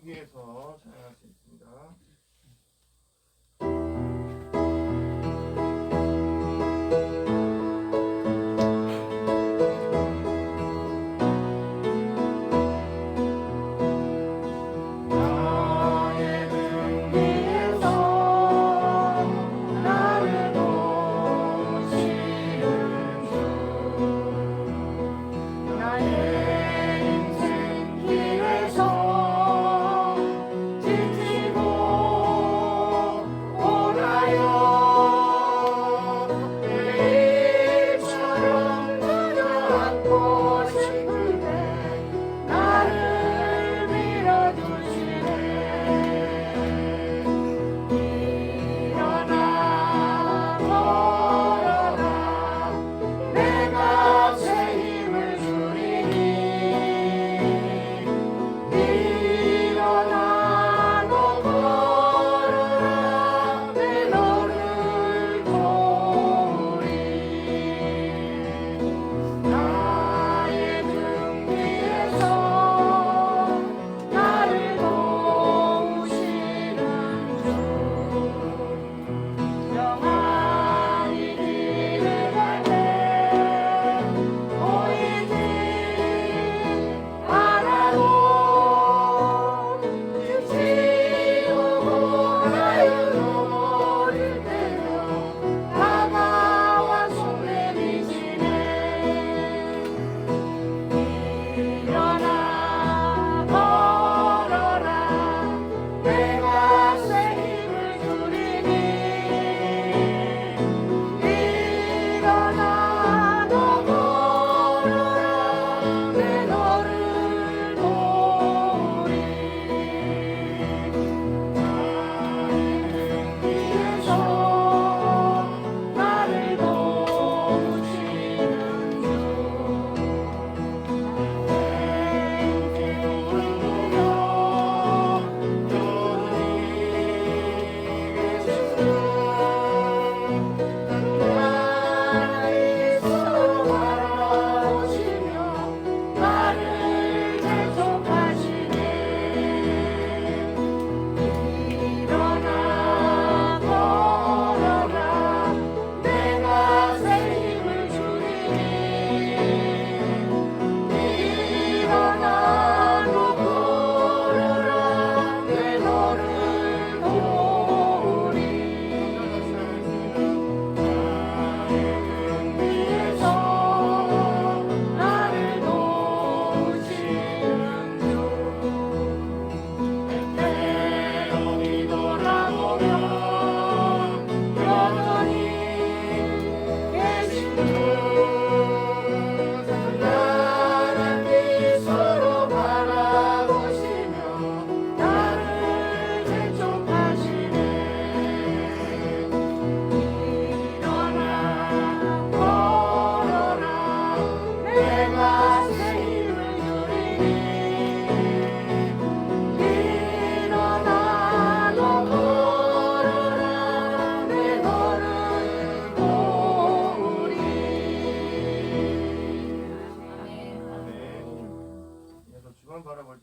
등기에서 사용할 수 있습니다. 지치고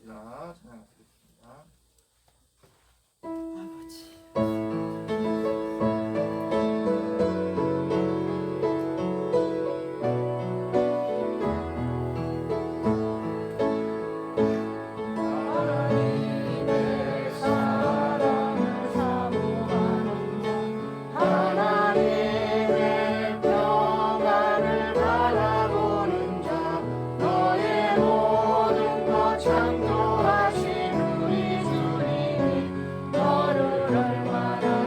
감사합니다. 찬양하겠습니다. 하나님의 사랑을 사모하는 자, 하나님의 평안을 바라보는 자, 너의 모든 것 창조하신 우리 주님이 너를 얼마나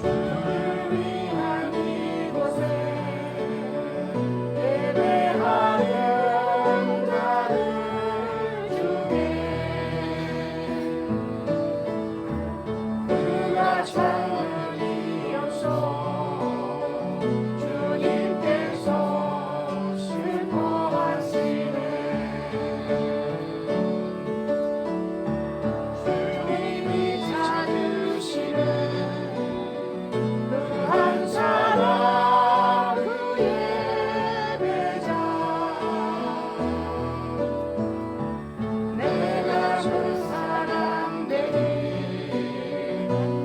주를 위한 이곳에 예배하는 자들 중에 그가 참으리옵소. 주님께서 슬퍼하시네. 주님이 찾으시는 그 한 사람 그 예배자. 내가 그 사람 되니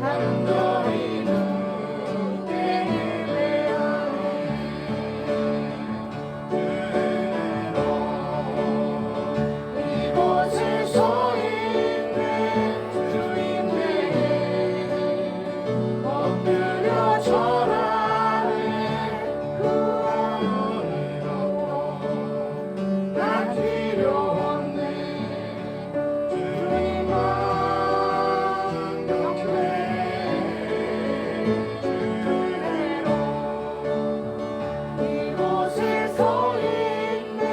단절히 눕게 예배하네. 은혜로 이곳에 서 있네. 주님께 엎드려 절하네. 그 어느 것도 난 필요 없네. 주님만 경배. 은혜로 이곳에 서 있네.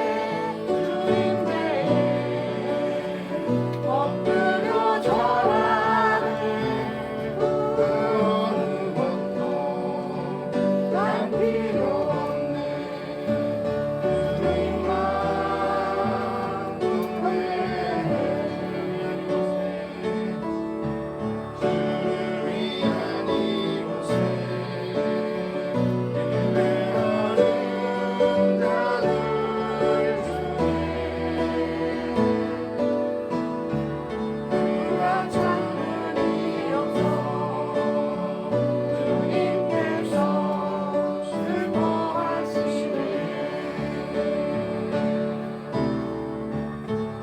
주님께 엎드려 절하네. 그 어느 것도 난 필요 없네. 주님만 경배해. 주를 위한 이곳에 예배하는 자들 중에 그가 참으리옵소. 주님께서 슬퍼하시네.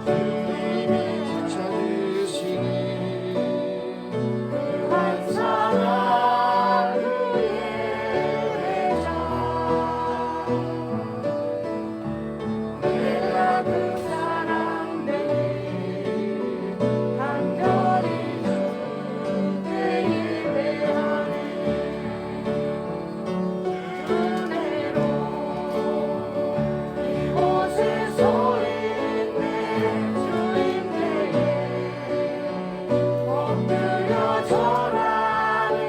주님이 찾으시니 그 한 사람 그 예배자. 내가 그 사람 되니 간절히 주께 예배하네. 은혜로 이곳에 서 있네. 주님께 엎드려 절하네.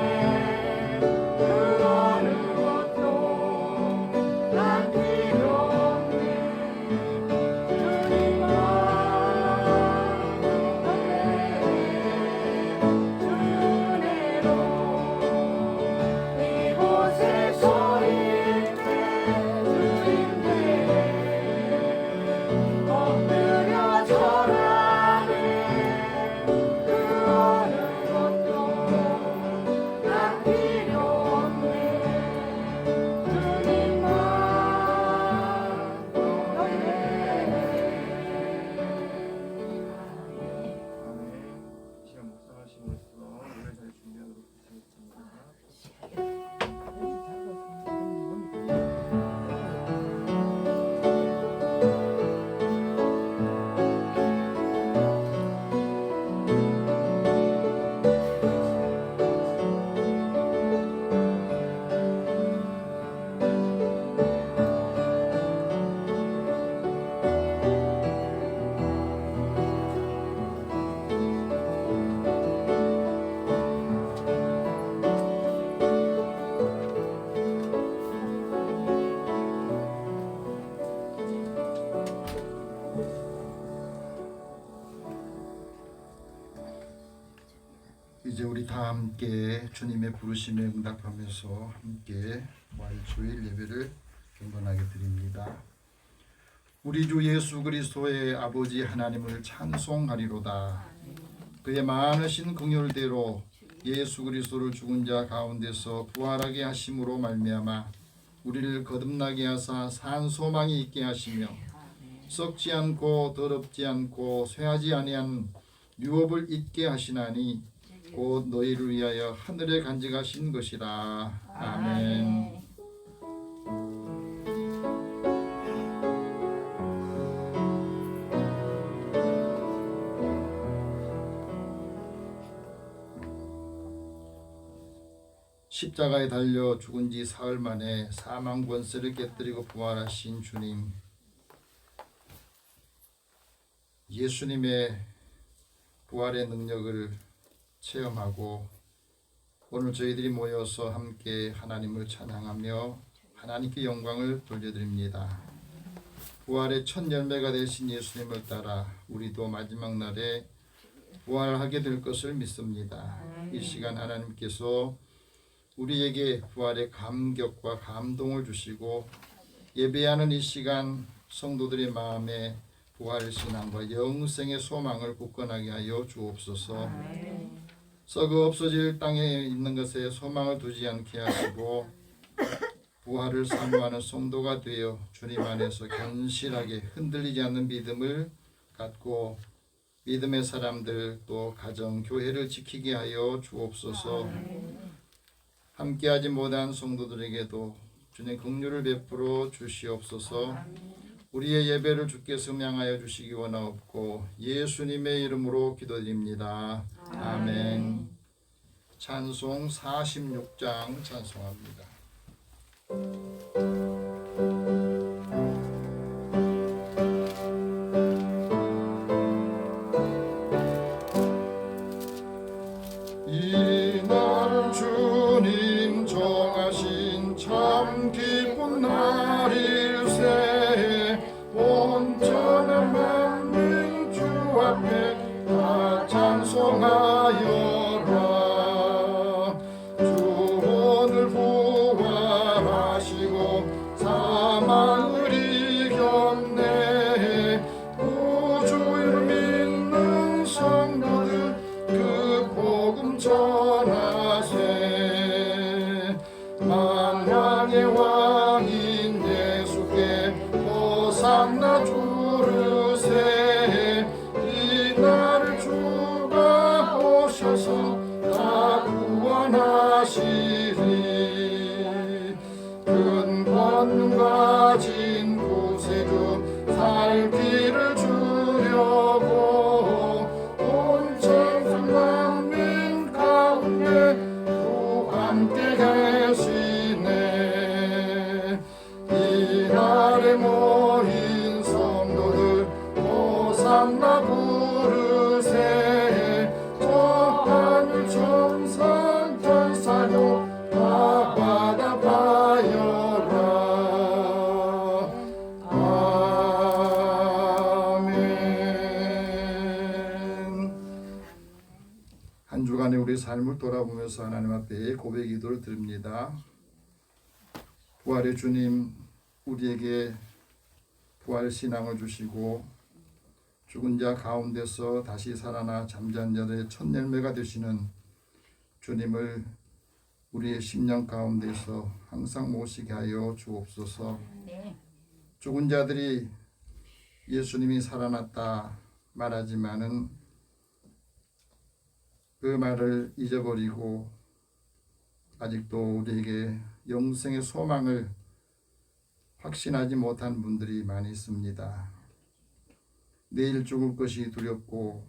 그 어느 것도 난 필요 없네. 주님만 경배해. 은혜로 이곳에 서 있네. 주님께 엎드려 절하네. 그 어느 것도 난 필요 없네. 주님만 경배해. 아멘. 이 시간 묵상하시면서 노래 잘 준비하도록 하겠습니다. 이제 우리 다 함께 주님의 부르심에 응답하면서 함께 주일 예배를 경건하게 드립니다. 우리 주 예수 그리스도의 아버지 하나님을 찬송하리로다. 그의 많으신 긍휼대로 예수 그리스도를 죽은 자 가운데서 부활하게 하심으로 말미암아 우리를 거듭나게 하사 산 소망이 있게 하시며 썩지 않고 더럽지 않고 쇠하지 아니한 유업을 잊게 하시나니 곧 너희를 위하여 하늘에 간직하신 것이라. 아멘. 십자가에 달려 죽은 지 사흘 만에 사망 권세를 깨뜨리고 부활하신 주님, 예수님의 부활의 능력을 체험하고 오늘 저희들이 모여서 함께 하나님을 찬양하며 하나님께 영광을 돌려드립니다. 부활의 첫 열매가 되신 예수님을 따라 우리도 마지막 날에 부활하게 될 것을 믿습니다. 이 시간 하나님께서 우리에게 부활의 감격과 감동을 주시고 예배하는 이 시간 성도들의 마음에 부활의 신앙과 영생의 소망을 굳건하게 하여 주옵소서. 썩어 없어질 땅에 있는 것에 소망을 두지 않게 하시고 부활을 사모하는 성도가 되어 주님 안에서 견실하게 흔들리지 않는 믿음을 갖고 믿음의 사람들 또 가정 교회를 지키게 하여 주옵소서. 함께하지 못한 성도들에게도 주님 긍휼을 베풀어 주시옵소서. 우리의 예배를 주께 성량하여 주시기 원하옵고 예수님의 이름으로 기도드립니다. 아멘. 찬송 46장 찬송합니다. 이날 주님 정하신 참 기쁜 날일세 온전한 만민 주 앞에 다 찬송하여라. 주 오늘 부활하시고 사망을 이겼네. 구주를 믿는 성도들 그 복음 전하세. 만왕의 왕인 예수께 호산나 주르세. 이날 주가 오셔서 다 구원하시리. 근권 가진 구세주 살 길을 주려고 온 세상 만민 가운데 또 함께 계시네. 이날에 모인 성도들 호산나 부르세. 저 하늘 천상 천사도 다 받아봐여라. 아멘. 한 주간의 우리 삶을 돌아보면서 하나님 앞에 고백 기도를 드립니다. 부활의 주님, 우리에게 부활 신앙을 주시고 죽은 자 가운데서 다시 살아나 잠자는 자들의 첫 열매가 되시는 주님을 우리의 심령 가운데서 항상 모시게 하여 주옵소서. 죽은 자들이 예수님이 살아났다 말하지만은 그 말을 잊어버리고 아직도 우리에게 영생의 소망을 확신하지 못한 분들이 많이 있습니다. 내일 죽을 것이 두렵고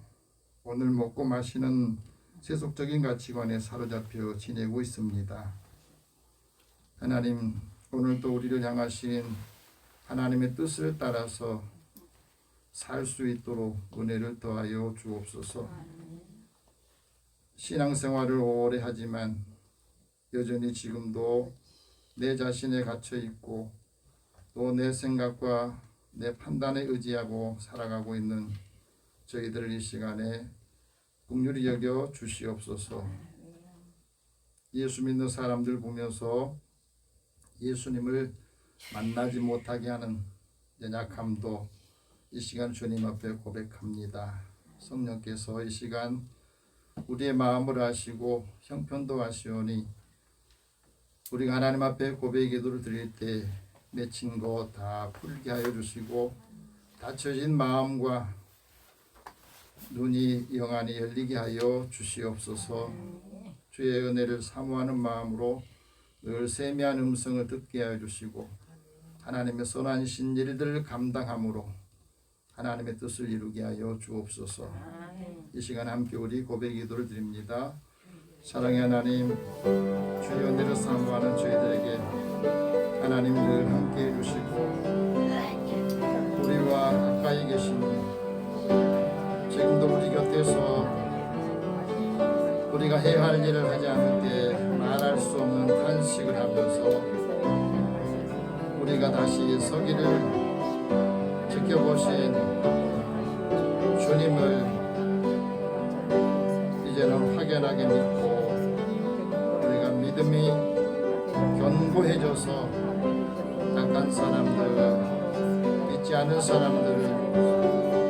오늘 먹고 마시는 세속적인 가치관에 사로잡혀 지내고 있습니다. 하나님, 오늘도 우리를 향하신 하나님의 뜻을 따라서 살 수 있도록 은혜를 더하여 주옵소서. 신앙생활을 오래 하지만 여전히 지금도 내 자신에 갇혀 있고 또 내 생각과 내 판단에 의지하고 살아가고 있는 저희들을 이 시간에 긍휼히 여겨 주시옵소서. 예수 믿는 사람들 보면서 예수님을 만나지 못하게 하는 연약함도 이 시간 주님 앞에 고백합니다. 성령께서 이 시간 우리의 마음을 아시고 형편도 아시오니 우리가 하나님 앞에 고백 기도를 드릴 때 맺힌 거 다 풀게 하여 주시고 닫혀진 마음과 눈이 영안이 열리게 하여 주시옵소서. 주의 은혜를 사모하는 마음으로 늘 세미한 음성을 듣게 하여 주시고 하나님의 선하신 일들을 감당함으로 하나님의 뜻을 이루게 하여 주옵소서. 이 시간 함께 우리 고백 기도를 드립니다. 사랑의 하나님, 주여 내 해야 할 일을 하지 않을 때 말할 수 없는 탄식을 하면서 우리가 다시 서기를 지켜보신 주님을 이제는 확연하게 믿고 우리가 믿음이 견고해져서 약한 사람들, 믿지 않은 사람들을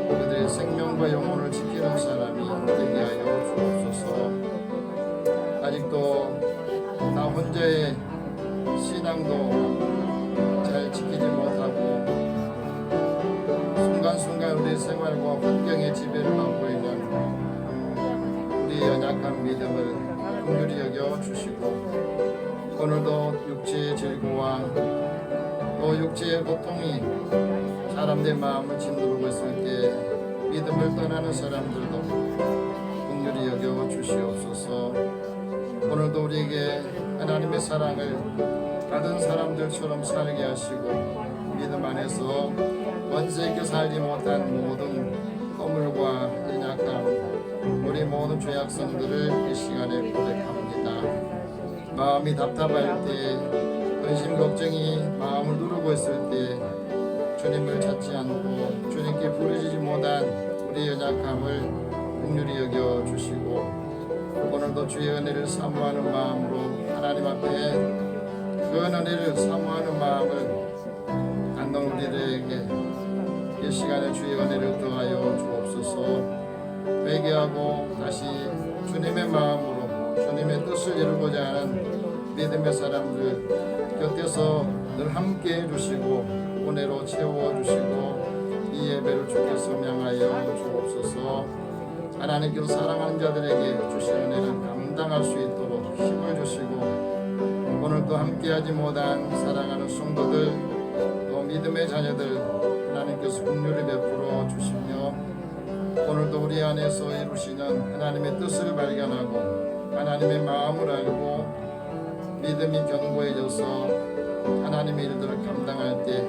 그들의 생명과 영혼을 지키는 사람이 되게 하여 주옵소서. 아직도 나 혼자의 신앙도 잘 지키지 못하고 순간순간 우리 생활과 환경의 지배를 받고 있는 우리의 연약한 믿음을 긍휼히 여겨 주시고 오늘도 육체의 질고와 또 육체의 고통이 사람들의 마음을 짓누르고 있을 때 믿음을 떠나는 사람들도 긍휼히 여겨 주시옵소서. 오늘도 우리에게 하나님의 사랑을 받은 사람들처럼 살게 하시고 믿음 안에서 원수 있게 살지 못한 모든 허물과 연약함 우리 모든 죄악성들을 이 시간에 고백합니다. 마음이 답답할 때 근심 걱정이 마음을 누르고 있을 때 주님을 찾지 않고 주님께 부르짖지 못한 우리의 연약함을 긍휼히 여겨 주시고 오늘도 주의 은혜를 사모하는 마음으로 하나님 앞에 그 은혜를 사모하는 마음을 갖는 우리들에게 이 시간에 주의 은혜를 더하여 주옵소서. 회개하고 다시 주님의 마음으로 주님의 뜻을 이루고자 하는 믿음의 사람들 곁에서 늘 함께 해주시고 은혜로 채워주시고 이 예배를 주께 섬양하여 주옵소서. 하나님께서 사랑하는 자들에게 주신 은혜를 감당할 수 있도록 힘을 주시고 오늘도 함께하지 못한 사랑하는 성도들 또 믿음의 자녀들 하나님께서 긍휼히 베풀어 주시며 오늘도 우리 안에서 이루시는 하나님의 뜻을 발견하고 하나님의 마음을 알고 믿음이 견고해져서 하나님의 일들을 감당할 때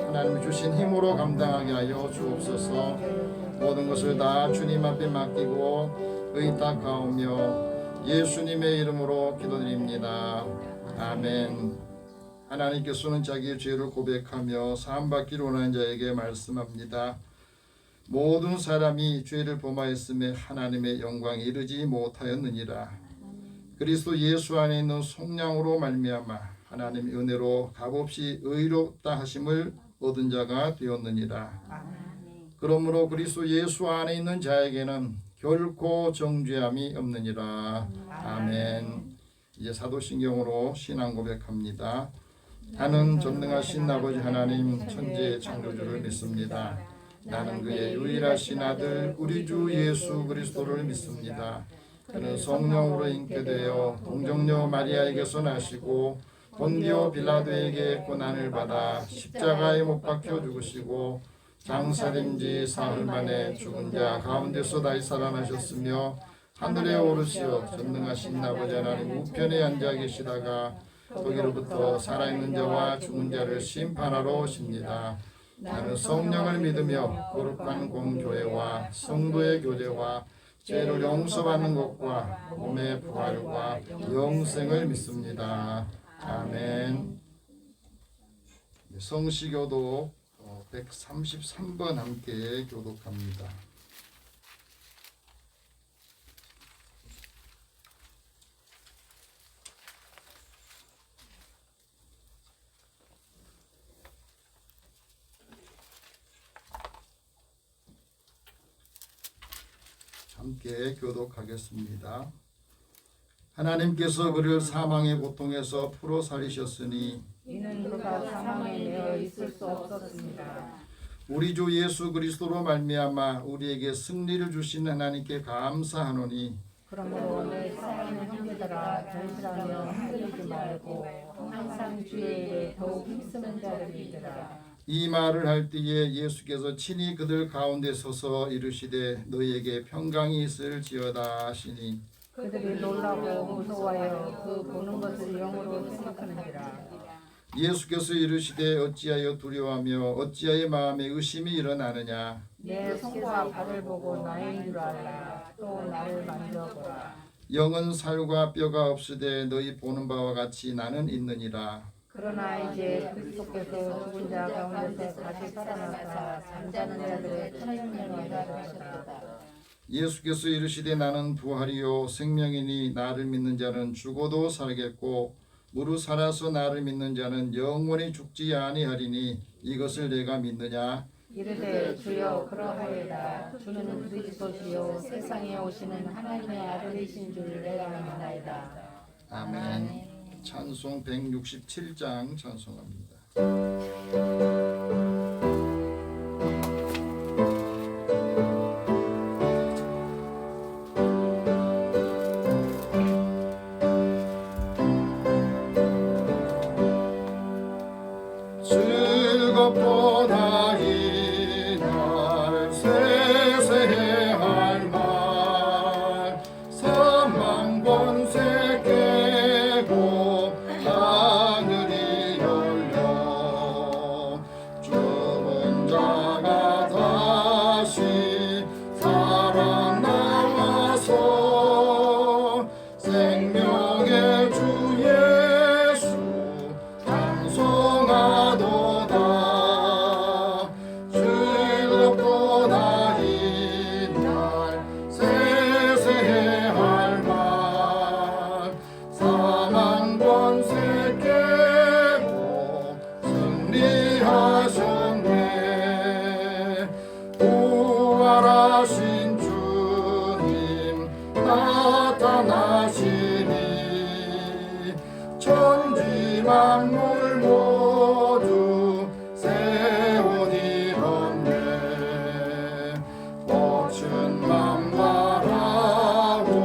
하나님이 주신 힘으로 감당하게 하여 주옵소서. 모든 것을 다 주님 앞에 맡기고 의탁하오며 예수님의 이름으로 기도드립니다. 아멘. 하나님께서는 자기의 죄를 고백하며 사함받기를 원하는 자에게 말씀합니다. 모든 사람이 죄를 범하였음에 하나님의 영광에 이르지 못하였느니라. 그리스도 예수 안에 있는 속량으로 말미암아 하나님의 은혜로 값없이 의롭다 하심을 얻은 자가 되었느니라. 그러므로 그리스도 예수 안에 있는 자에게는 결코 정죄함이 없느니라. 아멘. 이제 사도신경으로 신앙 고백합니다. 나는 전능하신 아버지 하나님 천지의 창조주를 믿습니다. 나는 그의 유일하신 아들 우리 주 예수 그리스도를 믿습니다. 그는 성령으로 잉태되어 동정녀 마리아에게서 나시고 본디오 빌라도에게 고난을 받아 십자가에 못 박혀 죽으시고 장사된 지 사흘 만에 죽은 자 가운데서 다시 살아나셨으며 하늘에 오르시어 전능하신 아버지 하나님 우편에 앉아 계시다가 거기로부터 살아있는 자와 죽은 자를 심판하러 오십니다. 나는 성령을 믿으며 거룩한 공교회와 성도의 교제와 죄를 용서받는 것과 몸의 부활과 영생을 믿습니다. 아멘. 성시교독 133번 함께 교독합니다. 함께 교독하겠습니다. 하나님께서 그를 사망의 고통에서 풀어 살리셨으니 이는 그가 사망에 매여 있을 수 없었습니다. 우리 주 예수 그리스도로 말미암아 우리에게 승리를 주신 하나님께 감사하노니 그러므로 내 사랑하는 형제들아 절실하며 흔들리지 말고 항상 주의 일에 더욱 힘쓰는 자를 믿으라. 이 말을 할 때에 예수께서 친히 그들 가운데 서서 이르시되 너희에게 평강이 있을지어다 하시니 그들이 놀라고 무서워하여 그 보는 것을 영으로 생각하는지라. 예수께서 이르시되 어찌하여 두려워하며 어찌하여 마음에 의심이 일어나느냐. 내 손과 발을 보고 나인 줄 알라. 또 나를 만져보라. 영은 살과 뼈가 없으되 너희 보는 바와 같이 나는 있느니라. 그러나 이제 그리스도께서 죽은 자 가운데서 다시 살아나사 잠자는 자들의 생명을 하셨도다. 예수께서 이르시되 나는 부활이요 생명이니 나를 믿는 자는 죽어도 살겠고 무릇 살아서 나를 믿는 자는 영원히 죽지 아니하리니 이것을 내가 믿느냐? 이르되 주여 그러하이다. 주는 그리스도시요 세상에 오시는 하나님의 아들이신 줄 내가 믿나이다. 아멘. 찬송 167장 찬송합니다. 즐겁도다 이날 세세할 말 사망 권세 깨고 하늘이 열려 죽은 자가 다시 살아나와서 생명의 주 예수 찬송하도다. 즐겁도다 이날 세세할 말 사망 권세 깨고 승리하셨네. 부활하신 주님 나타나시니 천지 만물 모두 세원이 없네. 꽃은 만발하고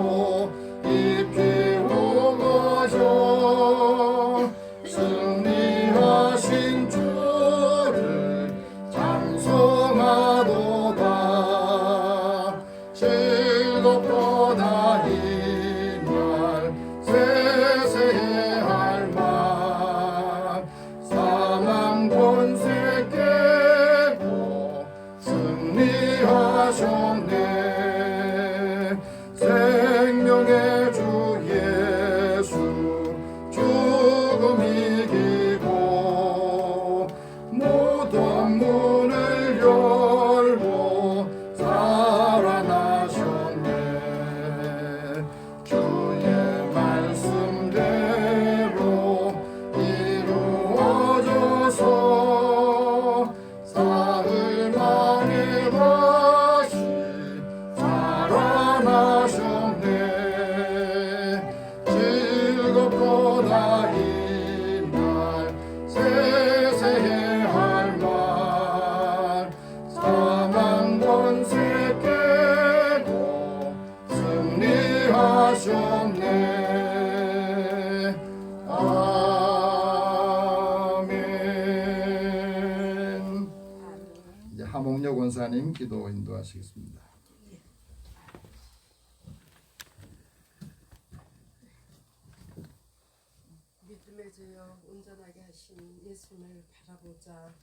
잎이 우거져 승리하신 주를 찬송하도다. 즐겁도다 이날 세세할 말 사망 권세 깨고 승리하셨네. 생명의 주 예수 죽음 이기고 모든 문을 열고 살아나셨네. 주의 말씀대로 이루어져서 사흘 만에 다시 살아나셨네. 즐겁도다 이날 세세할 말 사망 권세 깨고 승리하셨네. 아멘. 이제 하몽여 권사님 기도 인도하시겠습니다. 믿음의 죄여 온전하게 하신 예수님을 바라보자.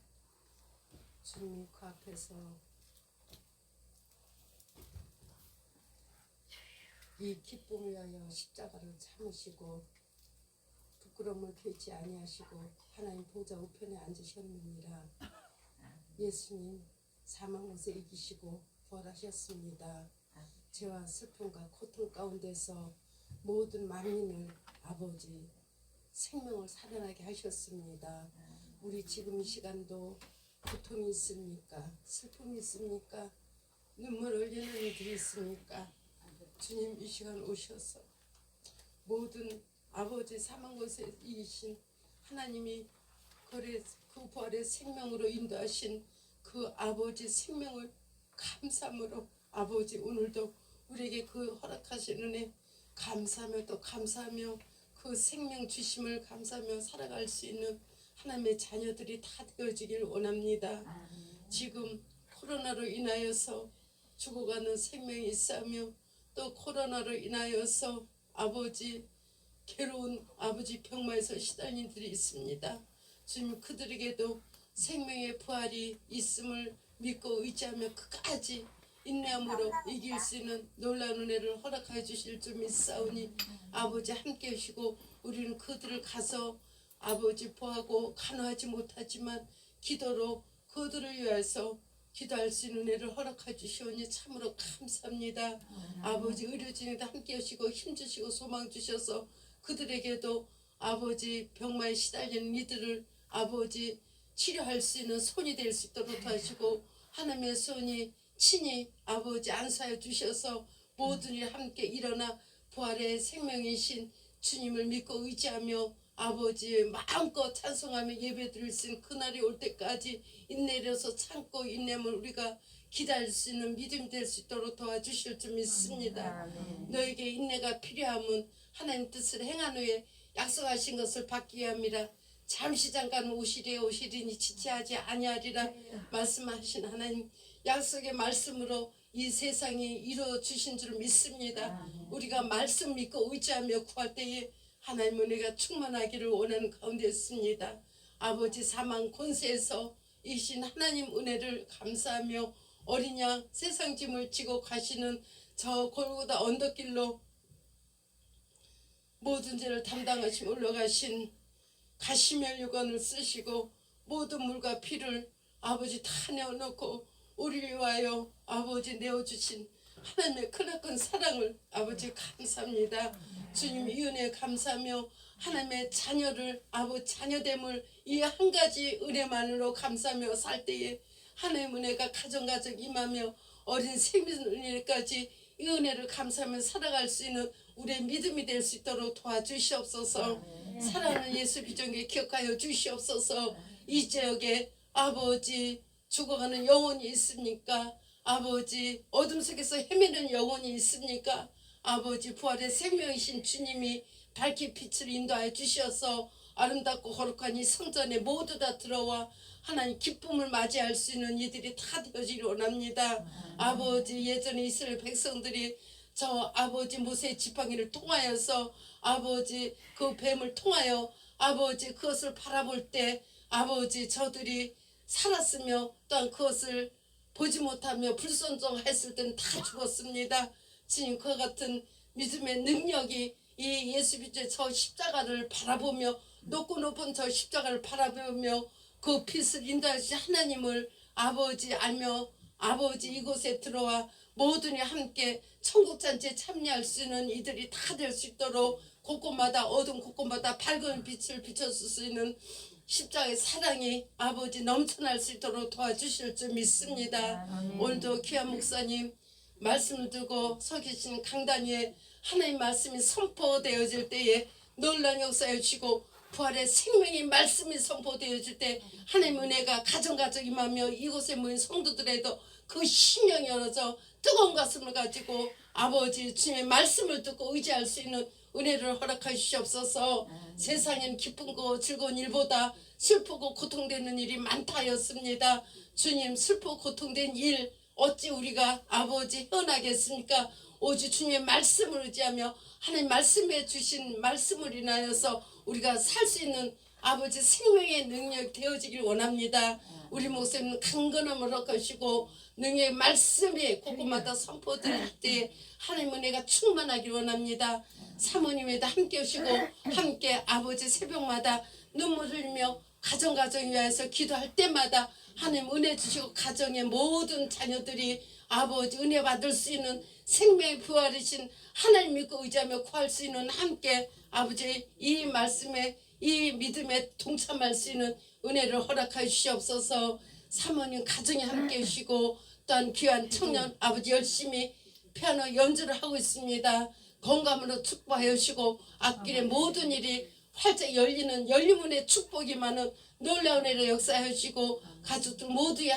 주님이 그 앞에서 이 기쁨을 위하여 십자가를 참으시고 부끄러움을 개치 아니하시고 하나님 보좌 우편에 앉으셨느니라. 예수님 사망 못에 이기시고 부활하셨습니다. 죄와 슬픔과 고통 가운데서 모든 만민을 아버지 생명을 살아나게 하셨습니다. 우리 지금 이 시간도 고통이 있습니까? 슬픔이 있습니까? 눈물 흘리는 이들이 있습니까? 주님 이 시간 오셔서 모든 아버지 사망 곳에 이기신 하나님이 그 부활의 생명으로 인도하신 그 아버지 생명을 감사함으로 아버지 오늘도 우리에게 그 허락하신 은혜 감사하며 또 감사하며 그 생명 주심을 감사하며 살아갈 수 있는 하나님의 자녀들이 다 되어지길 원합니다. 지금 코로나로 인하여서 죽어가는 생명이 있으며 또 코로나로 인하여서 아버지 괴로운 아버지 병마에서 시달린 이들이 있습니다. 주님 그들에게도 생명의 부활이 있음을 믿고 의지하며 끝까지 인내함으로 이길 수 있는 놀라운 은혜를 허락하여 주실 줄 믿사오니 아버지 함께 하시고 우리는 그들을 가서 아버지 보하고 간호하지 못하지만 기도로 그들을 위해서 기도할 수 있는 은혜를 허락해 주시오니 참으로 감사합니다. 아버지 의료진에도 함께 하시고 힘주시고 소망 주셔서 그들에게도 아버지 병마에 시달리는 이들을 아버지 치료할 수 있는 손이 될 수 있도록 도와주시고 하나님의 손이 친히 아버지 안수하여 주셔서 모든 일 함께 일어나 부활의 생명이신 주님을 믿고 의지하며 아버지 마음껏 찬송하며 예배드릴 수 있는 그날이 올 때까지 인내려서 참고 인내면 우리가 기다릴 수 있는 믿음이 될 수 있도록 도와주실 줄 믿습니다. 너에게 인내가 필요하면 하나님 뜻을 행한 후에 약속하신 것을 받기 위함이라. 잠시 잠깐 오시리니 지체하지 아니하리라 말씀하신 하나님 약속의 말씀으로 이 세상이 이루어 주신 줄 믿습니다. 우리가 말씀 믿고 의지하며 구할 때에 하나님 은혜가 충만하기를 원하는 가운데 있습니다. 아버지 사망 권세에서 이신 하나님 은혜를 감사하며 어린 양 세상 짐을 지고 가시는 저 골고다 언덕길로 모든 죄를 담당하시며 올라가신 가시멜 유건을 쓰시고 모든 물과 피를 아버지 다 내어놓고 우리를 위하여 아버지 내어주신 하나님의 크나큰 사랑을 아버지 감사합니다. 주님 이 은혜에 감사하며 하나님의 자녀를 아버지 자녀됨을 이 한 가지 은혜만으로 감사하며 살 때에 하나님의 은혜가 가정가정 임하며 어린 생명 은혜까지 이 은혜를 감사하며 살아갈 수 있는 우리의 믿음이 될 수 있도록 도와주시옵소서. 사랑하는 예수 비전교회 기억하여 주시옵소서. 이 지역에 아버지 죽어가는 영혼이 있습니까? 아버지 어둠 속에서 헤매는 영혼이 있습니까? 아버지 부활의 생명이신 주님이 밝히 빛을 인도하여 주셔서 아름답고 거룩한 이 성전에 모두 다 들어와 하나님 기쁨을 맞이할 수 있는 이들이 다 되어지길 원합니다. 아버지 예전에 이스라엘 백성들이 저 아버지 모세의 지팡이를 통하여서 아버지 그 뱀을 통하여 아버지 그것을 바라볼 때 아버지 저들이 살았으며 또한 그것을 보지 못하며 불순종했을 때는 다 죽었습니다. 주님 그와 같은 믿음의 능력이 이 예수 빛의 저 십자가를 바라보며 높고 높은 저 십자가를 바라보며 그 빛을 인도하신 하나님을 아버지 알며 아버지 이곳에 들어와 모두니 함께 천국잔치에 참여할 수 있는 이들이 다 될 수 있도록 곳곳마다 어두운 곳곳마다 밝은 빛을 비춰줄 수 있는 십자가의 사랑이 아버지 넘쳐날 수 있도록 도와주실 줄 믿습니다. 오늘도 귀한 목사님 말씀을 두고 서 계신 강단 위에 하나님 말씀이 선포되어질 때에 놀라운 역사해 주시고 부활의 생명이 말씀이 선포되어질 때 하나님 은혜가 가정가정 임하며 이곳에 모인 성도들에도 그 심령이 열어져 뜨거운 가슴을 가지고 아버지 주님의 말씀을 듣고 의지할 수 있는 은혜를 허락해 주시옵소서. 세상엔 기쁨과 즐거운 일보다 슬프고 고통되는 일이 많다 하였습니다. 주님 슬프고 고통된 일 어찌 우리가 아버지 헤어나겠습니까? 오직 주님의 말씀을 의지하며 하나님 말씀해 주신 말씀을 인하여서 우리가 살 수 있는 아버지 생명의 능력 되어지길 원합니다. 우리 목사님은 강건함을 얻으시고 능력의 말씀이 곳곳마다 선포될 때 하나님 은혜가 충만하길 원합니다. 사모님에도 함께 오시고 함께 아버지 새벽마다 눈물 흘리며 가정 위하여서 기도할 때마다 하나님 은혜 주시고 가정의 모든 자녀들이 아버지 은혜 받을 수 있는 생명의 부활이신 하나님 믿고 의지하며 구할 수 있는 함께 아버지 이 말씀에 이 믿음에 동참할 수 있는 은혜를 허락하여 주시옵소서. 사모님 가정에 함께 해주시고 또한 귀한 청년 아버지 열심히 피아노 연주를 하고 있습니다. 건강으로 축복하여 주시고 앞길의 모든 일이 활짝 열리는 열리문의 축복이 많은 놀라운 은혜를 역사하여 주시고 가족들 모두의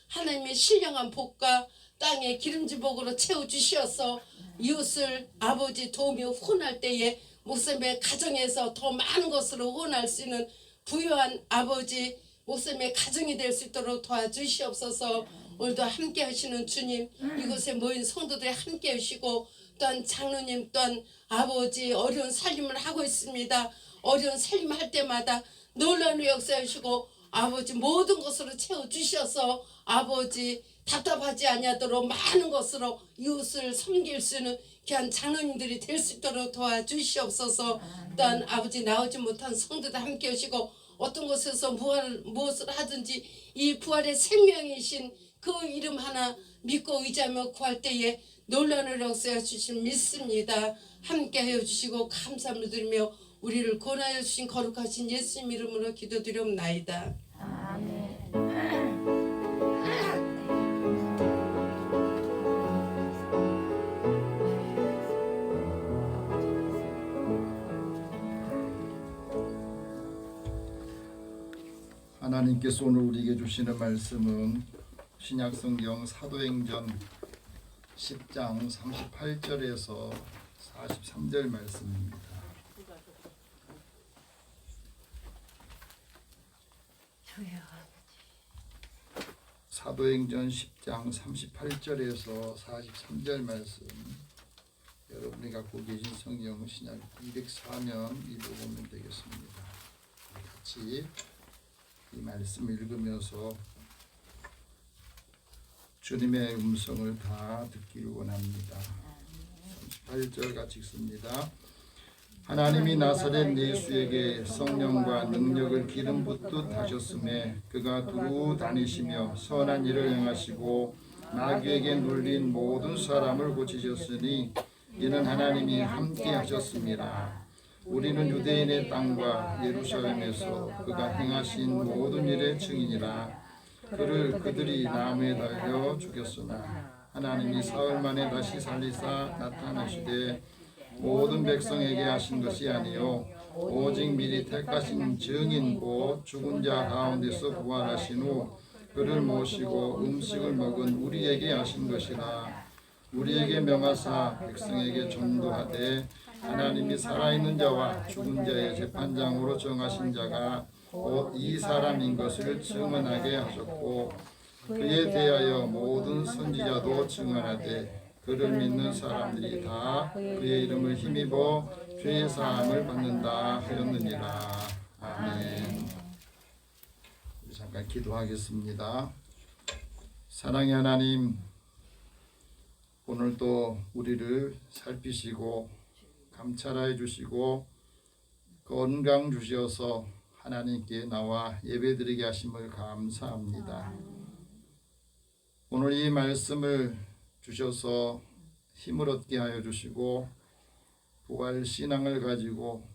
하나님의 신령한 복과 땅의 기름진 복으로 채워주시어서 이웃을 아버지 도우며 후원할 때에 목사님의 가정에서 더 많은 것으로 후원할 수 있는 부유한 아버지 목사님의 가정이 될 수 있도록 도와주시옵소서. 오늘도 함께 하시는 주님 이곳에 모인 성도들이 함께 하시고 또한 장로님 또한 아버지 어려운 살림을 하고 있습니다. 어려운 살림 할 때마다 놀라운 역사하시고 아버지 모든 것으로 채워주셔서 아버지 답답하지 아니하도록 많은 것으로 이웃을 섬길 수 있는 귀한 장로님들이 될 수 있도록 도와주시옵소서. 또한 아버지 나오지 못한 성도들 함께 하시고 어떤 곳에서 무엇을 하든지 이 부활의 생명이신 그 이름 하나 믿고 의지하며 구할 때에 놀라는 역사해 주신 믿습니다. 함께하여 주시고 감사를 드리며 우리를 권하여 주신 거룩하신 예수님 이름으로 기도드리옵나이다. 하나님께서 오늘 우리에게 주시는 말씀은 신약성경 사도행전 10장 38절에서 43절 말씀입니다. 사도행전 10장 38절에서 43절 말씀, 여러분이 갖고 계신 성경 신약 204면 읽어보면 되겠습니다. 같이 이 말씀 읽으면서 주님의 음성을 다 듣기를 원합니다. 38절 같이 읽습니다. 하나님이 나사렛 예수에게 성령과 능력을 기름 붓듯 하셨음에 그가 두루 다니시며 선한 일을 행하시고 마귀에게 눌린 모든 사람을 고치셨으니 이는 하나님이 함께 하셨습니다. 우리는 유대인의 땅과 예루살렘에서 그가 행하신 모든 일의 증인이라. 그를 그들이 나무에 달려 죽였으나 하나님이 사흘 만에 다시 살리사 나타나시되 모든 백성에게 하신 것이 아니요 오직 미리 택하신 증인 곧 죽은 자 가운데서 부활하신 후 그를 모시고 음식을 먹은 우리에게 하신 것이라. 우리에게 명하사 백성에게 전도하되 하나님이 살아있는 자와 죽은 자의 재판장으로 정하신 자가 곧 이 사람인 것을 증언하게 하셨고 그에 대하여 모든 선지자도 증언하되 그를 믿는 사람들이 다 그의 이름을 힘입어 죄의 사함을 받는다 하였느니라. 아멘. 우리 잠깐 기도하겠습니다. 사랑의 하나님, 오늘도 우리를 살피시고 감찰해 주시고 건강 주셔서 하나님께 나와 예배드리게 하심을 감사합니다. 오늘 이 말씀을 주셔서 힘을 얻게 하여 주시고 부활 신앙을 가지고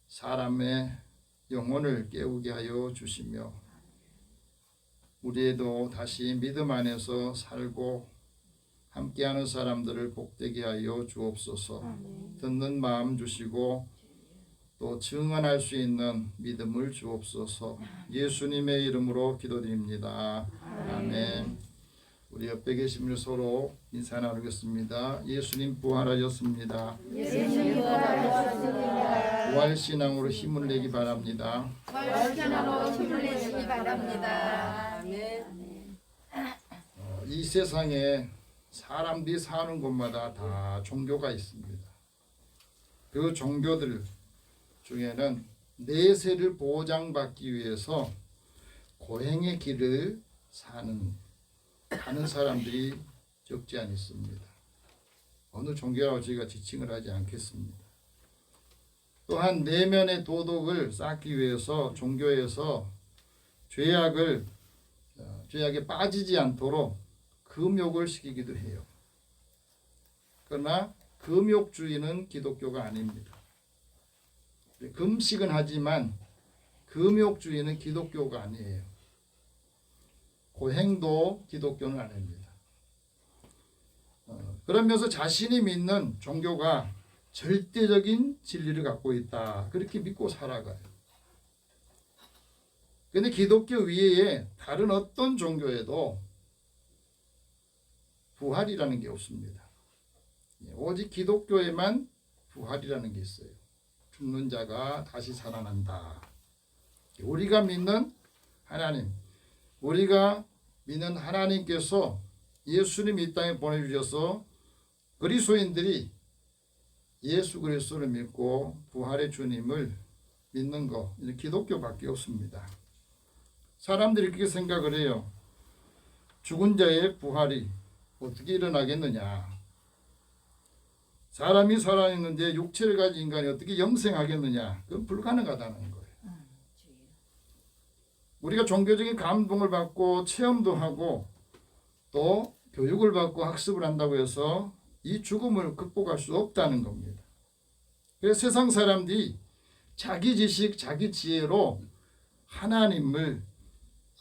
사람의 영혼을 깨우게 하여 주시며 우리도 다시 믿음 안에서 살고 함께하는 사람들을 복되게 하여 주옵소서. 듣는 마음 주시고 또 증언할 수 있는 믿음을 주옵소서. 예수님의 이름으로 기도드립니다. 아멘. 우리 옆에 계신 분 서로 인사 나누겠습니다. 예수님 부활하셨습니다. 예수님 부활하셨습니다. 부활신앙으로 힘을 내기 바랍니다. 부활신앙으로 힘을 내시기 바랍니다. 아멘. 이 세상에 사람들이 사는 곳마다 다 종교가 있습니다. 그 종교들 중에는 내세를 보장받기 위해서 고행의 길을 가는 사람들이 적지 않습니다. 어느 종교라고 저희가 지칭을 하지 않겠습니다. 또한 내면의 도덕을 쌓기 위해서 종교에서 죄악에 빠지지 않도록 금욕을 시키기도 해요. 그러나 금욕주의는 기독교가 아닙니다. 금식은 하지만 금욕주의는 기독교가 아니에요. 고행도 기독교는 아닙니다. 그러면서 자신이 믿는 종교가 절대적인 진리를 갖고 있다, 그렇게 믿고 살아가요. 그런데 기독교 외에 다른 어떤 종교에도 부활이라는 게 없습니다. 오직 기독교에만 부활이라는 게 있어요. 죽는 자가 다시 살아난다. 우리가 믿는 하나님, 우리가 믿는 하나님께서 예수님 이 땅에 보내주셔서 그리스도인들이 예수 그리스도를 믿고 부활의 주님을 믿는 거, 기독교밖에 없습니다. 사람들이 그렇게 생각을 해요. 죽은 자의 부활이 어떻게 일어나겠느냐? 사람이 살아있는데 육체를 가진 인간이 어떻게 영생하겠느냐? 그건 불가능하다는 거예요. 우리가 종교적인 감동을 받고 체험도 하고 또 교육을 받고 학습을 한다고 해서 이 죽음을 극복할 수 없다는 겁니다. 그래서 세상 사람들이 자기 지식, 자기 지혜로 하나님을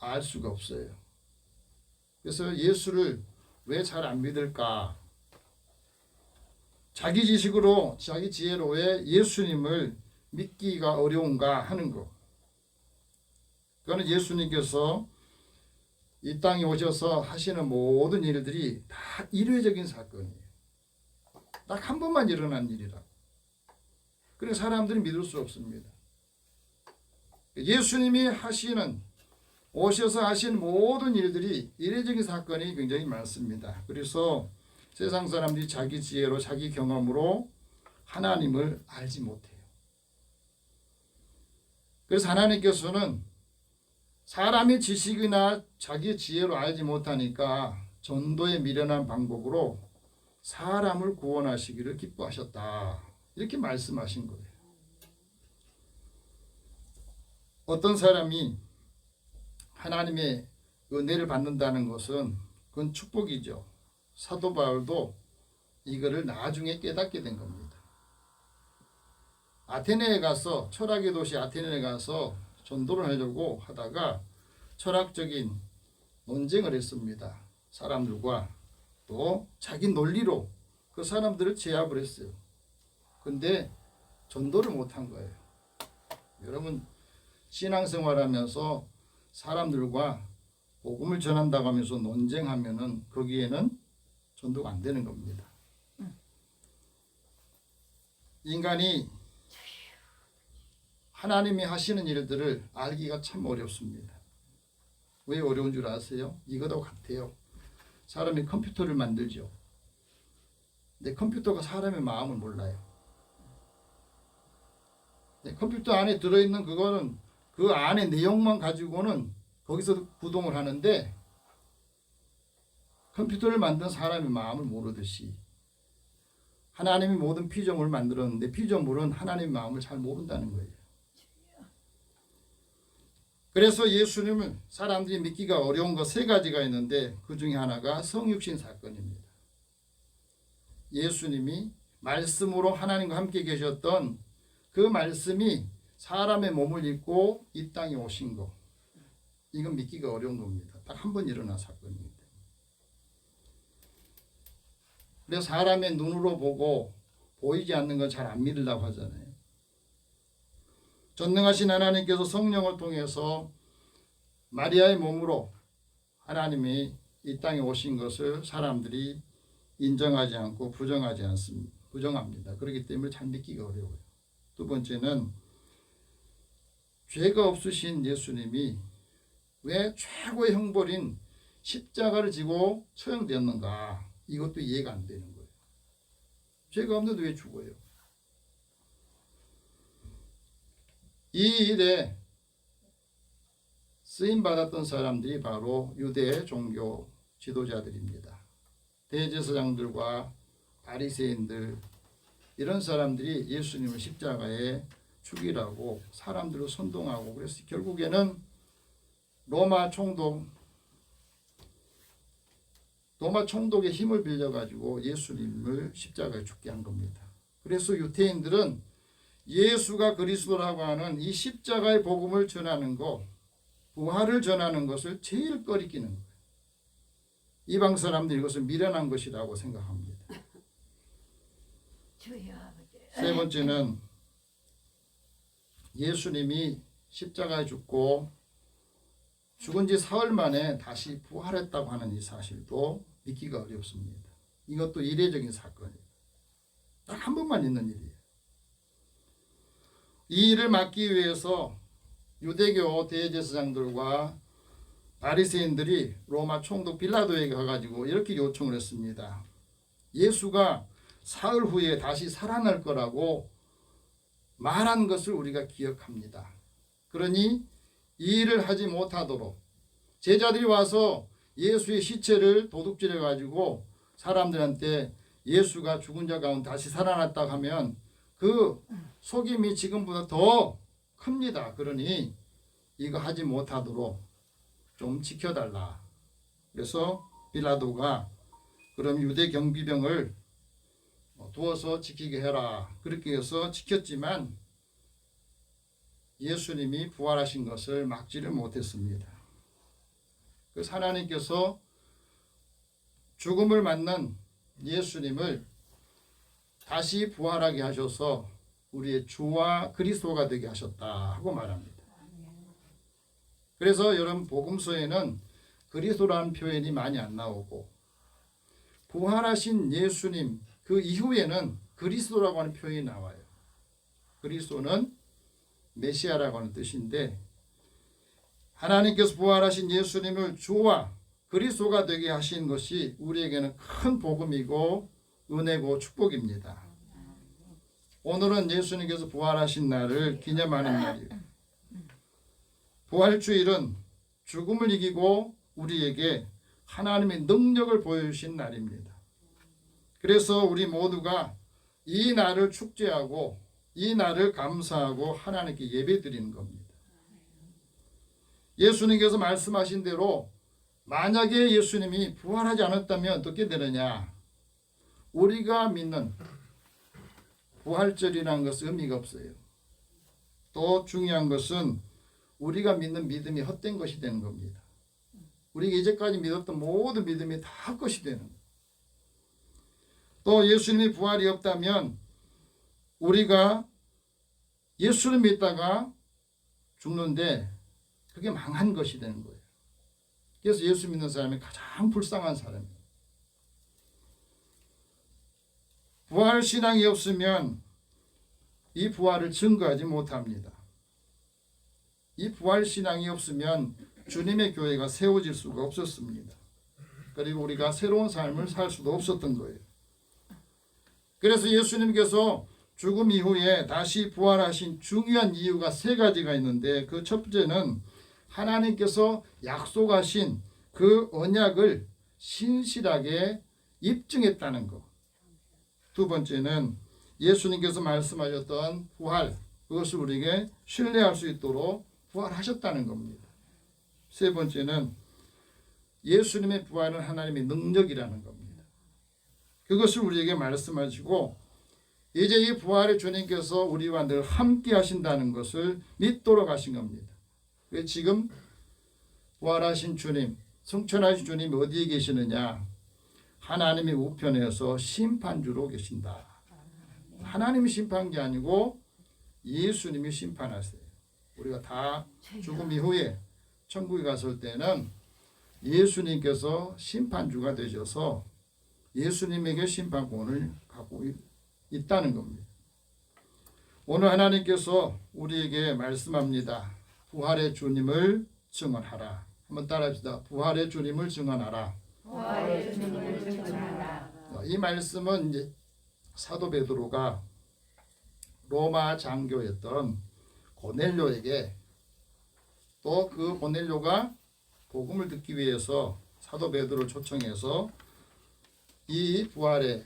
알 수가 없어요. 그래서 예수를 왜 잘 안 믿을까? 자기 지식으로, 자기 지혜로 왜 예수님을 믿기가 어려운가 하는 거. 그거는 예수님께서 이 땅에 오셔서 하시는 모든 일들이 다 일회적인 사건이에요. 딱 한 번만 일어난 일이라. 그래서 사람들이 믿을 수 없습니다. 예수님이 오셔서 하신 모든 일들이 일회적인 사건이 굉장히 많습니다. 그래서 세상 사람들이 자기 지혜로 자기 경험으로 하나님을 알지 못해요. 그래서 하나님께서는 사람의 지식이나 자기 지혜로 알지 못하니까 전도의 미련한 방법으로 사람을 구원하시기를 기뻐하셨다. 이렇게 말씀하신 거예요. 어떤 사람이 하나님의 은혜를 받는다는 것은 그건 축복이죠. 사도 바울도 이거를 나중에 깨닫게 된 겁니다. 아테네에 가서 철학의 도시 아테네에 가서 전도를 하려고 하다가 철학적인 논쟁을 했습니다. 사람들과 또 자기 논리로 그 사람들을 제압을 했어요. 근데 전도를 못한 거예요. 여러분 신앙생활하면서 사람들과 복음을 전한다고 하면서 논쟁하면은 거기에는 전도가 안 되는 겁니다. 인간이 하나님이 하시는 일들을 알기가 참 어렵습니다. 왜 어려운 줄 아세요? 이거도 같아요. 사람이 컴퓨터를 만들죠. 근데 컴퓨터가 사람의 마음을 몰라요. 컴퓨터 안에 들어있는 그거는 그 안에 내용만 가지고는 거기서 구동을 하는데 컴퓨터를 만든 사람의 마음을 모르듯이 하나님이 모든 피조물을 만들었는데 피조물은 하나님의 마음을 잘 모른다는 거예요. 그래서 예수님을 사람들이 믿기가 어려운 거 세 가지가 있는데 그 중에 하나가 성육신 사건입니다. 예수님이 말씀으로 하나님과 함께 계셨던 그 말씀이 사람의 몸을 입고 이 땅에 오신 거. 이건 믿기가 어려운 겁니다. 딱 한 번 일어난 사건입니다. 그래서 사람의 눈으로 보고 보이지 않는 걸 잘 안 믿으려고 하잖아요. 전능하신 하나님께서 성령을 통해서 마리아의 몸으로 하나님이 이 땅에 오신 것을 사람들이 인정하지 않고 부정합니다. 그렇기 때문에 잘 믿기가 어려워요. 두 번째는 죄가 없으신 예수님이 왜 최고의 형벌인 십자가를 지고 처형되었는가? 이것도 이해가 안 되는 거예요. 죄가 없는데 왜 죽어요? 이 일에 쓰임받았던 사람들이 바로 유대 종교 지도자들입니다. 대제사장들과 바리새인들 이런 사람들이 예수님을 십자가에 죽이라고 사람들을 선동하고 그래서 결국에는 로마 총독의 힘을 빌려가지고 예수님을 십자가에 죽게 한 겁니다. 그래서 유대인들은 예수가 그리스도라고 하는 이 십자가의 복음을 전하는 것, 부활을 전하는 것을 제일 꺼리끼는 거예요. 이방 사람들이 이것을 미련한 것이라고 생각합니다. 세 번째는 예수님이 십자가에 죽고 죽은 지 사흘 만에 다시 부활했다고 하는 이 사실도 믿기가 어렵습니다. 이것도 이례적인 사건이에요. 딱 한 번만 있는 일이에요. 이 일을 막기 위해서 유대교 대제사장들과 바리새인들이 로마 총독 빌라도에게 가가지고 이렇게 요청을 했습니다. 예수가 사흘 후에 다시 살아날 거라고 말한 것을 우리가 기억합니다. 그러니 이 일을 하지 못하도록 제자들이 와서 예수의 시체를 도둑질해 가지고 사람들한테 예수가 죽은 자 가운데 다시 살아났다 하면 그 속임이 지금보다 더 큽니다. 그러니 이거 하지 못하도록 좀 지켜달라. 그래서 빌라도가 그럼 유대 경비병을 두어서 지키게 해라. 그렇게 해서 지켰지만 예수님이 부활하신 것을 막지를 못했습니다. 그래서 하나님께서 죽음을 맞는 예수님을 다시 부활하게 하셔서 우리의 주와 그리스도가 되게 하셨다 하고 말합니다. 그래서 여러분 복음서에는 그리스도라는 표현이 많이 안 나오고 부활하신 예수님 그 이후에는 그리스도라고 하는 표현이 나와요. 그리스도는 메시아라고 하는 뜻인데 하나님께서 부활하신 예수님을 주와 그리스도가 되게 하신 것이 우리에게는 큰 복음이고 은혜고 축복입니다. 오늘은 예수님께서 부활하신 날을 기념하는 날이에요. 부활주일은 죽음을 이기고 우리에게 하나님의 능력을 보여주신 날입니다. 그래서 우리 모두가 이 날을 축제하고 이 날을 감사하고 하나님께 예배드리는 겁니다. 예수님께서 말씀하신 대로 만약에 예수님이 부활하지 않았다면 어떻게 되느냐? 우리가 믿는 부활절이라는 것은 의미가 없어요. 또 중요한 것은 우리가 믿는 믿음이 헛된 것이 되는 겁니다. 우리가 이제까지 믿었던 모든 믿음이 다 헛것이 되는 거예요. 또 예수님이 부활이 없다면 우리가 예수를 믿다가 죽는데 그게 망한 것이 되는 거예요. 그래서 예수 믿는 사람이 가장 불쌍한 사람이에요. 부활신앙이 없으면 이 부활을 증거하지 못합니다. 이 부활신앙이 없으면 주님의 교회가 세워질 수가 없었습니다. 그리고 우리가 새로운 삶을 살 수도 없었던 거예요. 그래서 예수님께서 죽음 이후에 다시 부활하신 중요한 이유가 세 가지가 있는데 그 첫 번째는 하나님께서 약속하신 그 언약을 신실하게 입증했다는 것. 두 번째는 예수님께서 말씀하셨던 부활, 그것을 우리에게 신뢰할 수 있도록 부활하셨다는 겁니다. 세 번째는 예수님의 부활은 하나님의 능력이라는 겁니다. 그것을 우리에게 말씀하시고 이제 이 부활의 주님께서 우리와 늘 함께 하신다는 것을 믿도록 하신 겁니다. 지금 부활하신 주님, 승천하신 주님이 어디에 계시느냐? 하나님의 우편에서 심판주로 계신다. 하나님이 심판한 게 아니고 예수님이 심판하세요. 우리가 다 죽음 이후에 천국에 갔을 때는 예수님께서 심판주가 되셔서 예수님에게 심판권을 갖고 있다는 겁니다. 오늘 하나님께서 우리에게 말씀합니다. 부활의 주님을 증언하라. 한번 따라합시다. 부활의 주님을 증언하라. 부활의 주님을 증언하라. 이 말씀은 이제 사도 베드로가 로마 장교였던 고넬료에게 또 그 고넬료가 복음을 듣기 위해서 사도 베드로를 초청해서 이 부활의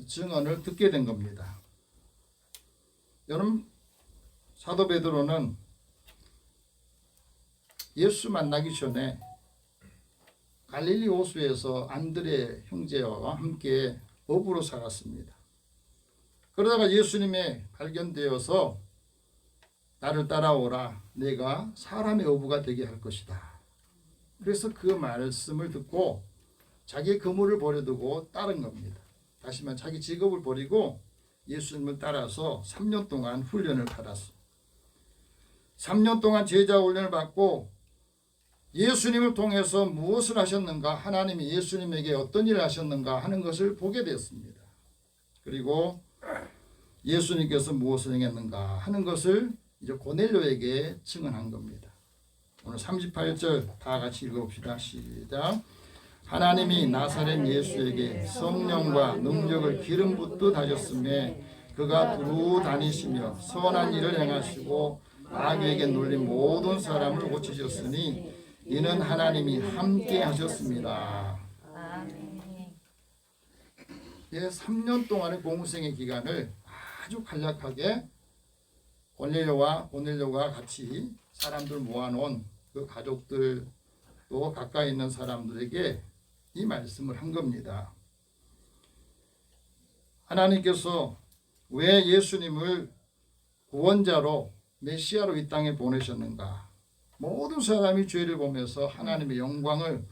증언을 듣게 된 겁니다. 여러분 사도 베드로는 예수 만나기 전에 갈릴리 호수에서 안드레 형제와 함께 어부로 살았습니다. 그러다가 예수님에 발견되어서 나를 따라오라. 내가 사람의 어부가 되게 할 것이다. 그래서 그 말씀을 듣고 자기의 그물을 버려두고 따른 겁니다. 다시 말해 자기 직업을 버리고 예수님을 따라서 3년 동안 훈련을 받았어요. 3년 동안 제자 훈련을 받고 예수님을 통해서 무엇을 하셨는가, 하나님이 예수님에게 어떤 일을 하셨는가 하는 것을 보게 되었습니다. 그리고 예수님께서 무엇을 행했는가 하는 것을 이제 고넬료에게 증언한 겁니다. 오늘 38절 다 같이 읽어봅시다. 시작. 하나님이 나사렛 예수에게 성령과 능력을 기름 붓듯 하셨음에 그가 두루 다니시며 선한 일을 행하시고 마귀에게 눌린 모든 사람을 고치셨으니 이는 하나님이 함께 하셨습니다. 아멘. 예, 3년 동안의 공생의 기간을 아주 간략하게 고넬료와 같이 사람들 모아놓은 그 가족들 또 가까이 있는 사람들에게 이 말씀을 한 겁니다. 하나님께서 왜 예수님을 구원자로 메시아로 이 땅에 보내셨는가? 모든 사람이 죄를 보면서 하나님의 영광을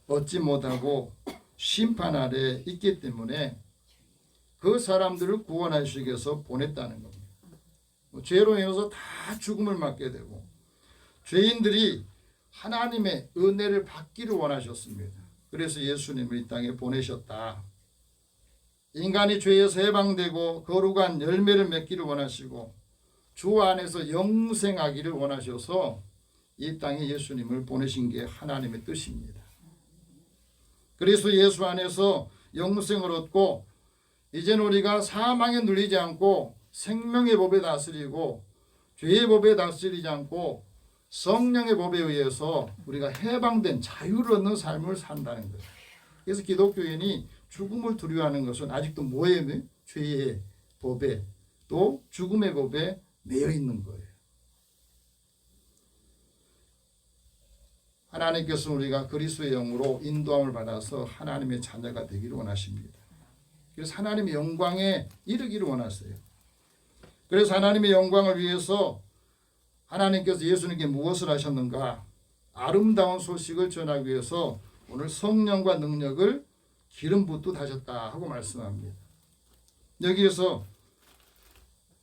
얻지 못하고 심판 아래 있기 때문에 그 사람들을 구원하시기 위해서 보냈다는 겁니다. 죄로 인해서 다 죽음을 맞게 되고 죄인들이 하나님의 은혜를 받기를 원하셨습니다. 그래서 예수님을 이 땅에 보내셨다. 인간이 죄에서 해방되고 거룩한 열매를 맺기를 원하시고 주 안에서 영생하기를 원하셔서 이 땅에 예수님을 보내신 게 하나님의 뜻입니다. 그래서 예수 안에서 영생을 얻고 이제는 우리가 사망에 눌리지 않고 생명의 법에 다스리고 죄의 법에 다스리지 않고 성령의 법에 의해서 우리가 해방된 자유를 얻는 삶을 산다는 거예요. 그래서 기독교인이 죽음을 두려워하는 것은 아직도 뭐에? 죄의 법에 또 죽음의 법에 매여 있는 거예요. 하나님께서 우리가 그리스도의 영으로 인도함을 받아서 하나님의 자녀가 되기를 원하십니다. 그래서 하나님의 영광에 이르기를 원하세요. 그래서 하나님의 영광을 위해서 하나님께서 예수님께 무엇을 하셨는가? 아름다운 소식을 전하기 위해서 오늘 성령과 능력을 기름 붓듯 하셨다 하고 말씀합니다. 여기에서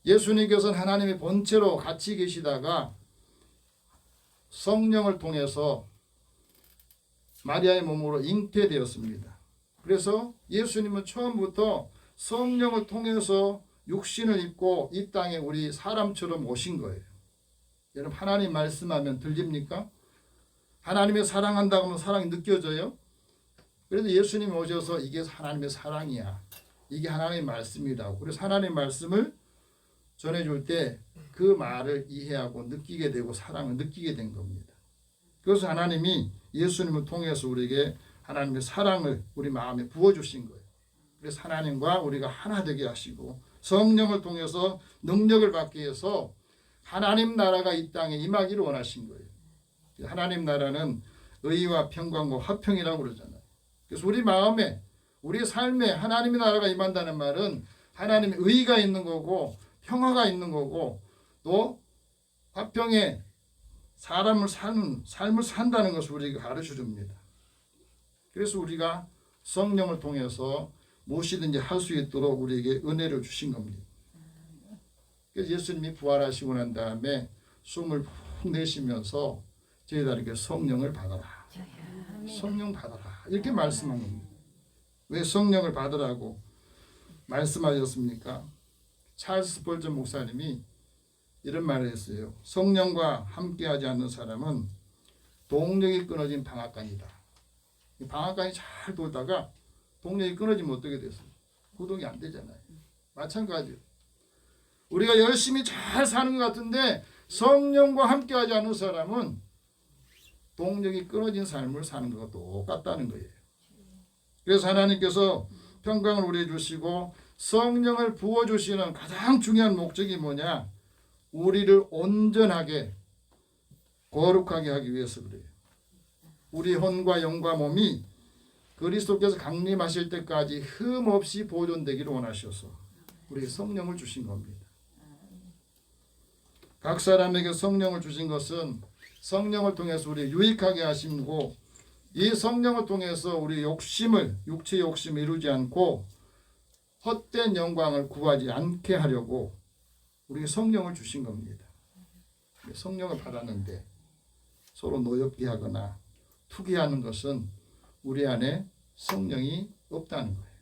예수님께서는 하나님의 본체로 같이 계시다가 성령을 통해서 마리아의 몸으로 잉태되었습니다. 그래서 예수님은 처음부터 성령을 통해서 육신을 입고 이 땅에 우리 사람처럼 오신 거예요. 여러분 하나님 말씀하면 들립니까? 하나님의 사랑한다고 하면 사랑이 느껴져요? 그래서 예수님이 오셔서 이게 하나님의 사랑이야. 이게 하나님의 말씀이라고. 그래서 하나님의 말씀을 전해줄 때 그 말을 이해하고 느끼게 되고 사랑을 느끼게 된 겁니다. 그래서 하나님이 예수님을 통해서 우리에게 하나님의 사랑을 우리 마음에 부어주신 거예요. 그래서 하나님과 우리가 하나 되게 하시고 성령을 통해서 능력을 받기 위해서 하나님 나라가 이 땅에 임하기를 원하신 거예요. 하나님 나라는 의와 평강과 화평이라고 그러잖아요. 그래서 우리 마음에 우리 삶에 하나님의 나라가 임한다는 말은 하나님의 의가 있는 거고 평화가 있는 거고 또 화평에 사람을 사는 삶을 산다는 것을 우리에게 가르쳐 줍니다. 그래서 우리가 성령을 통해서 무엇이든지 할 수 있도록 우리에게 은혜를 주신 겁니다. 그래서 예수님이 부활하시고 난 다음에 숨을 푹 내쉬면서 저희들에게 성령을 받아라. 성령 받아라. 이렇게 말씀한 겁니다. 왜 성령을 받으라고 말씀하셨습니까? 찰스 스펄전 목사님이 이런 말을 했어요. 성령과 함께하지 않는 사람은 동력이 끊어진 방앗간이다. 방앗간이 잘 돌다가 동력이 끊어지면 어떻게 됐어요? 구동이 안 되잖아요. 마찬가지예요. 우리가 열심히 잘 사는 것 같은데 성령과 함께하지 않는 사람은 동력이 끊어진 삶을 사는 것과 똑같다는 거예요. 그래서 하나님께서 평강을 우리에게 주시고 성령을 부어주시는 가장 중요한 목적이 뭐냐? 우리를 온전하게 거룩하게 하기 위해서 그래요. 우리魂과 영과 몸이 그리스도께서 강림하실 때까지 흠 없이 보존되기를 원하셔서 우리에게 성령을 주신 겁니다. 각 사람에게 성령을 주신 것은 성령을 통해서 우리 유익하게 하시고 이 성령을 통해서 우리 욕심을 육체의 욕심을 이루지 않고 헛된 영광을 구하지 않게 하려고 우리에게 성령을 주신 겁니다. 성령을 받았는데 서로 노엽게 하거나 투기하는 것은 우리 안에 성령이 없다는 거예요.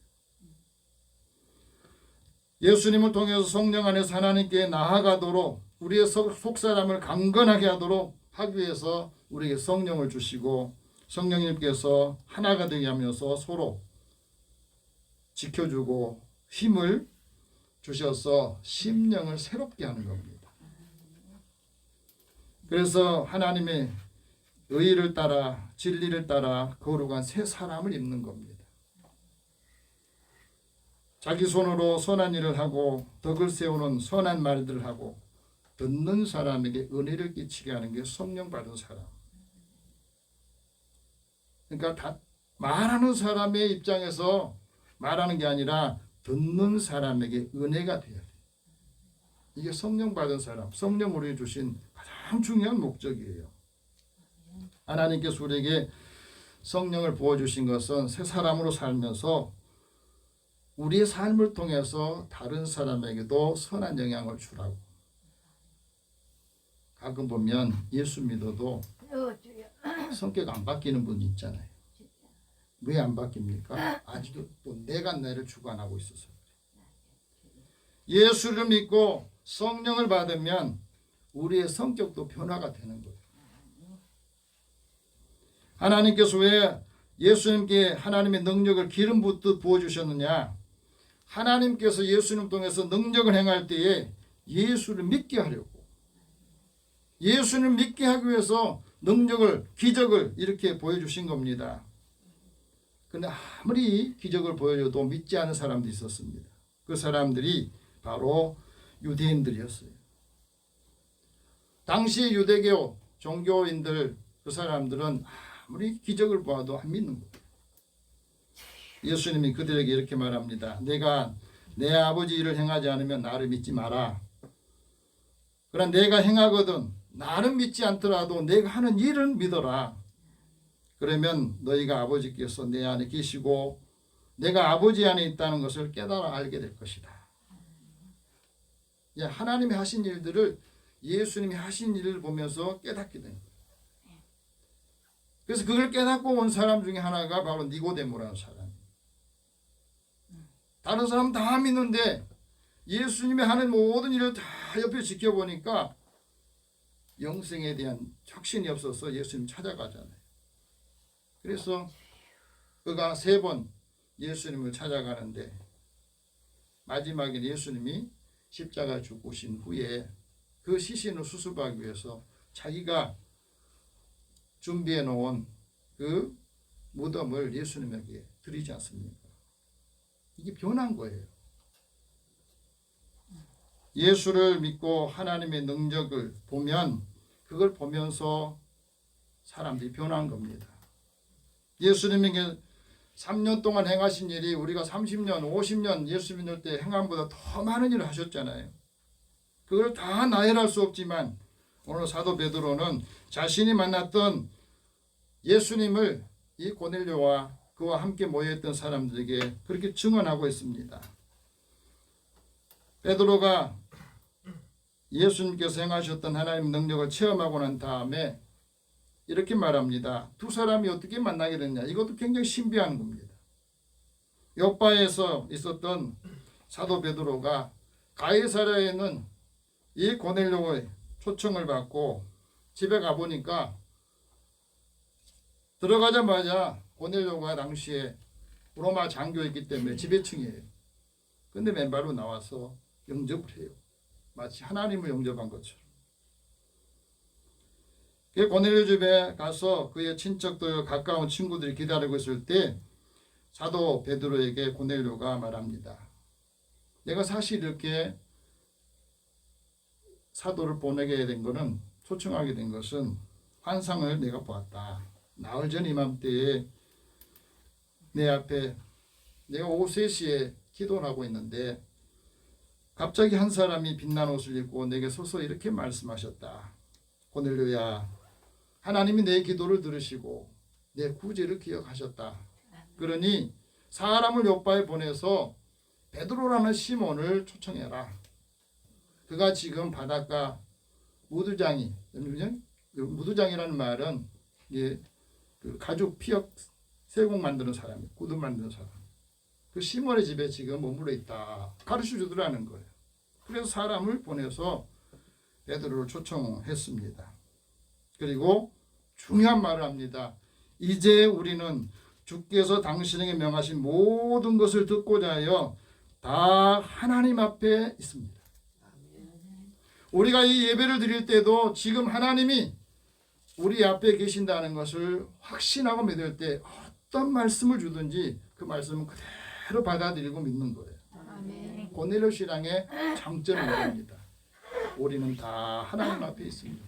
예수님을 통해서 성령 안에서 하나님께 나아가도록 우리의 속사람을 강건하게 하도록 하기 위해서 우리에게 성령을 주시고 성령님께서 하나가 되게 하면서 서로 지켜주고 힘을 주셔서 심령을 새롭게 하는 겁니다. 그래서 하나님의 의를 따라 진리를 따라 거룩한 새 사람을 입는 겁니다. 자기 손으로 선한 일을 하고 덕을 세우는 선한 말들을 하고 듣는 사람에게 은혜를 끼치게 하는 게 성령 받은 사람. 그러니까 다 말하는 사람의 입장에서 말하는 게 아니라 듣는 사람에게 은혜가 돼야 돼. 이게 성령 받은 사람, 성령 우리에게 주신 가장 중요한 목적이에요. 하나님께서 우리에게 성령을 부어주신 것은 새 사람으로 살면서 우리의 삶을 통해서 다른 사람에게도 선한 영향을 주라고. 가끔 보면 예수 믿어도 성격 안 바뀌는 분이 있잖아요. 왜 안 바뀝니까? 아직도 또 내가 나를 주관하고 있어서. 예수를 믿고 성령을 받으면 우리의 성격도 변화가 되는 거예요. 하나님께서 왜 예수님께 하나님의 능력을 기름 붓듯 부어주셨느냐? 하나님께서 예수님 통해서 능력을 행할 때에 예수를 믿게 하려고, 예수를 믿게 하기 위해서 능력을, 기적을 이렇게 보여주신 겁니다. 그런데 아무리 기적을 보여줘도 믿지 않은 사람도 있었습니다. 그 사람들이 바로 유대인들이었어요. 당시 유대교 종교인들, 그 사람들은 아무리 기적을 보아도 안 믿는 거예요. 예수님이 그들에게 이렇게 말합니다. 내가 내 아버지 일을 행하지 않으면 나를 믿지 마라. 그러나 내가 행하거든 나는 믿지 않더라도 내가 하는 일은 믿어라. 그러면 너희가 아버지께서 내 안에 계시고 내가 아버지 안에 있다는 것을 깨달아 알게 될 것이다. 하나님이 하신 일들을 예수님이 하신 일을 보면서 깨닫게 되는 거예요. 그래서 그걸 깨닫고 온 사람 중에 하나가 바로 니고데모라는 사람이에요. 다른 사람 다 믿는데 예수님이 하는 모든 일을 다 옆에 지켜보니까 영생에 대한 확신이 없어서 예수님 찾아가잖아요. 그래서 그가 3번 예수님을 찾아가는데 마지막에 예수님이 십자가 죽으신 후에 그 시신을 수습하기 위해서 자기가 준비해 놓은 그 무덤을 예수님에게 드리지 않습니까? 이게 변한 거예요. 예수를 믿고 하나님의 능력을 보면 그걸 보면서 사람들이 변한 겁니다. 예수님에게 3년 동안 행하신 일이 우리가 30년, 50년 예수 믿을 때 행함보다 더 많은 일을 하셨잖아요. 그걸 다 나열할 수 없지만 오늘 사도 베드로는 자신이 만났던 예수님을 이 고넬료와 그와 함께 모여있던 사람들에게 그렇게 증언하고 있습니다. 베드로가 예수님께서 행하셨던 하나님의 능력을 체험하고 난 다음에 이렇게 말합니다. 2 사람이 어떻게 만나게 됐냐? 이것도 굉장히 신비한 겁니다. 요바에서 있었던 사도 베드로가 가이사랴에 있는 이 고넬료의 초청을 받고 집에 가보니까 들어가자마자 고넬료가 당시에 로마 장교였기 때문에 지배층이에요. 근데 맨발로 나와서 영접을 해요. 마치 하나님을 영접한 것처럼. 고넬료 집에 가서 그의 친척들 가까운 친구들이 기다리고 있을 때 사도 베드로에게 고넬료가 말합니다. 내가 사실 이렇게 사도를 보내게 된 것은, 초청하게 된 것은 환상을 내가 보았다. 나흘 전 이맘때에 내 앞에 내가 오후 3시에 기도를 하고 있는데 갑자기 한 사람이 빛난 옷을 입고 내게 서서 이렇게 말씀하셨다. 고넬료야, 하나님이 내 기도를 들으시고 내 구제를 기억하셨다. 그러니 사람을 요바에 보내서 베드로라는 시몬을 초청해라. 그가 지금 바닷가 무두장이, 무두장이라는 말은 그 가죽 피혁 세공 만드는 사람이에요. 구두 만드는 사람. 그 시몬의 집에 지금 머물러 있다. 가르쳐 주더라는 거예요. 그래서 사람을 보내서 베드로를 초청했습니다. 그리고 중요한 말을 합니다. 이제 우리는 주께서 당신에게 명하신 모든 것을 듣고자 하여 다 하나님 앞에 있습니다. 우리가 이 예배를 드릴 때도 지금 하나님이 우리 앞에 계신다는 것을 확신하고 믿을 때 어떤 말씀을 주든지 그 말씀은 그대로 받아들이고 믿는 거예요. 고넬료 신앙의 장점은 이겁니다. 우리는 다 하나님 앞에 있습니다.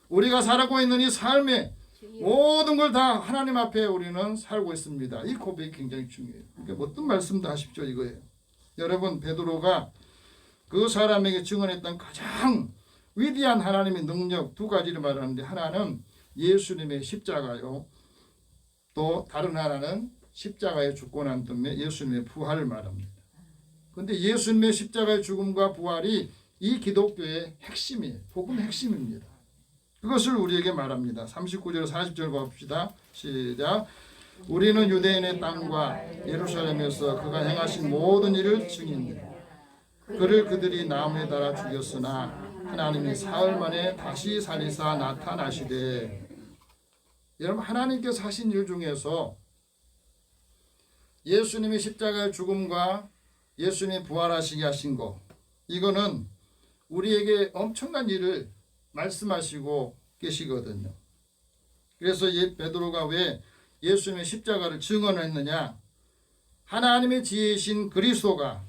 우리가 살아가고 있는 이 삶에 모든 걸 다 하나님 앞에 우리는 살고 있습니다. 이 고백이 굉장히 중요해요. 그러니까 어떤 말씀도 하십시오 이거예요. 여러분, 베드로가 그 사람에게 증언했던 가장 위대한 하나님의 능력 두 가지를 말하는데, 하나는 예수님의 십자가요, 또 다른 하나는 십자가에 죽고 난 다음에 예수님의 부활을 말합니다. 그런데 예수님의 십자가의 죽음과 부활이 이 기독교의 핵심이에요. 복음의 핵심입니다. 그것을 우리에게 말합니다. 39절 40절 봅시다. 시작. 우리는 유대인의 땅과 예루살렘에서 그가 행하신 모든 일을 증인되라. 그를 그들이 나무에 달아 죽였으나 하나님이 사흘 만에 다시 살리사 나타나시되. 여러분, 하나님께서 하신 일 중에서 예수님이 십자가의 죽음과 예수님이 부활하시게 하신 것, 이거는 우리에게 엄청난 일을 말씀하시고 계시거든요. 그래서 베드로가 왜 예수님의 십자가를 증언했느냐? 하나님의 지혜이신 그리스도가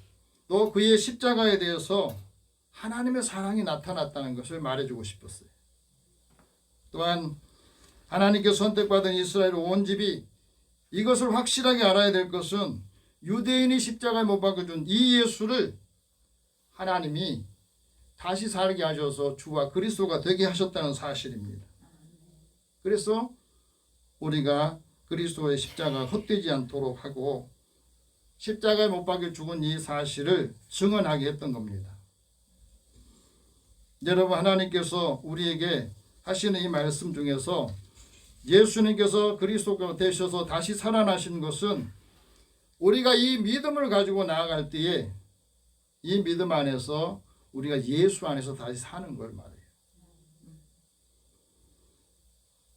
또 그의 십자가에 대해서 하나님의 사랑이 나타났다는 것을 말해주고 싶었어요. 또한 하나님께 선택받은 이스라엘 온 집이 이것을 확실하게 알아야 될 것은 유대인이 십자가에 못 박아준 이 예수를 하나님이 다시 살게 하셔서 주와 그리스도가 되게 하셨다는 사실입니다. 그래서 우리가 그리스도의 십자가가 헛되지 않도록 하고 십자가에 못 박혀 죽은 이 사실을 증언하게 했던 겁니다. 여러분, 하나님께서 우리에게 하시는 이 말씀 중에서 예수님께서 그리스도가 되셔서 다시 살아나신 것은 우리가 이 믿음을 가지고 나아갈 때에 이 믿음 안에서 우리가 예수 안에서 다시 사는 걸 말해요.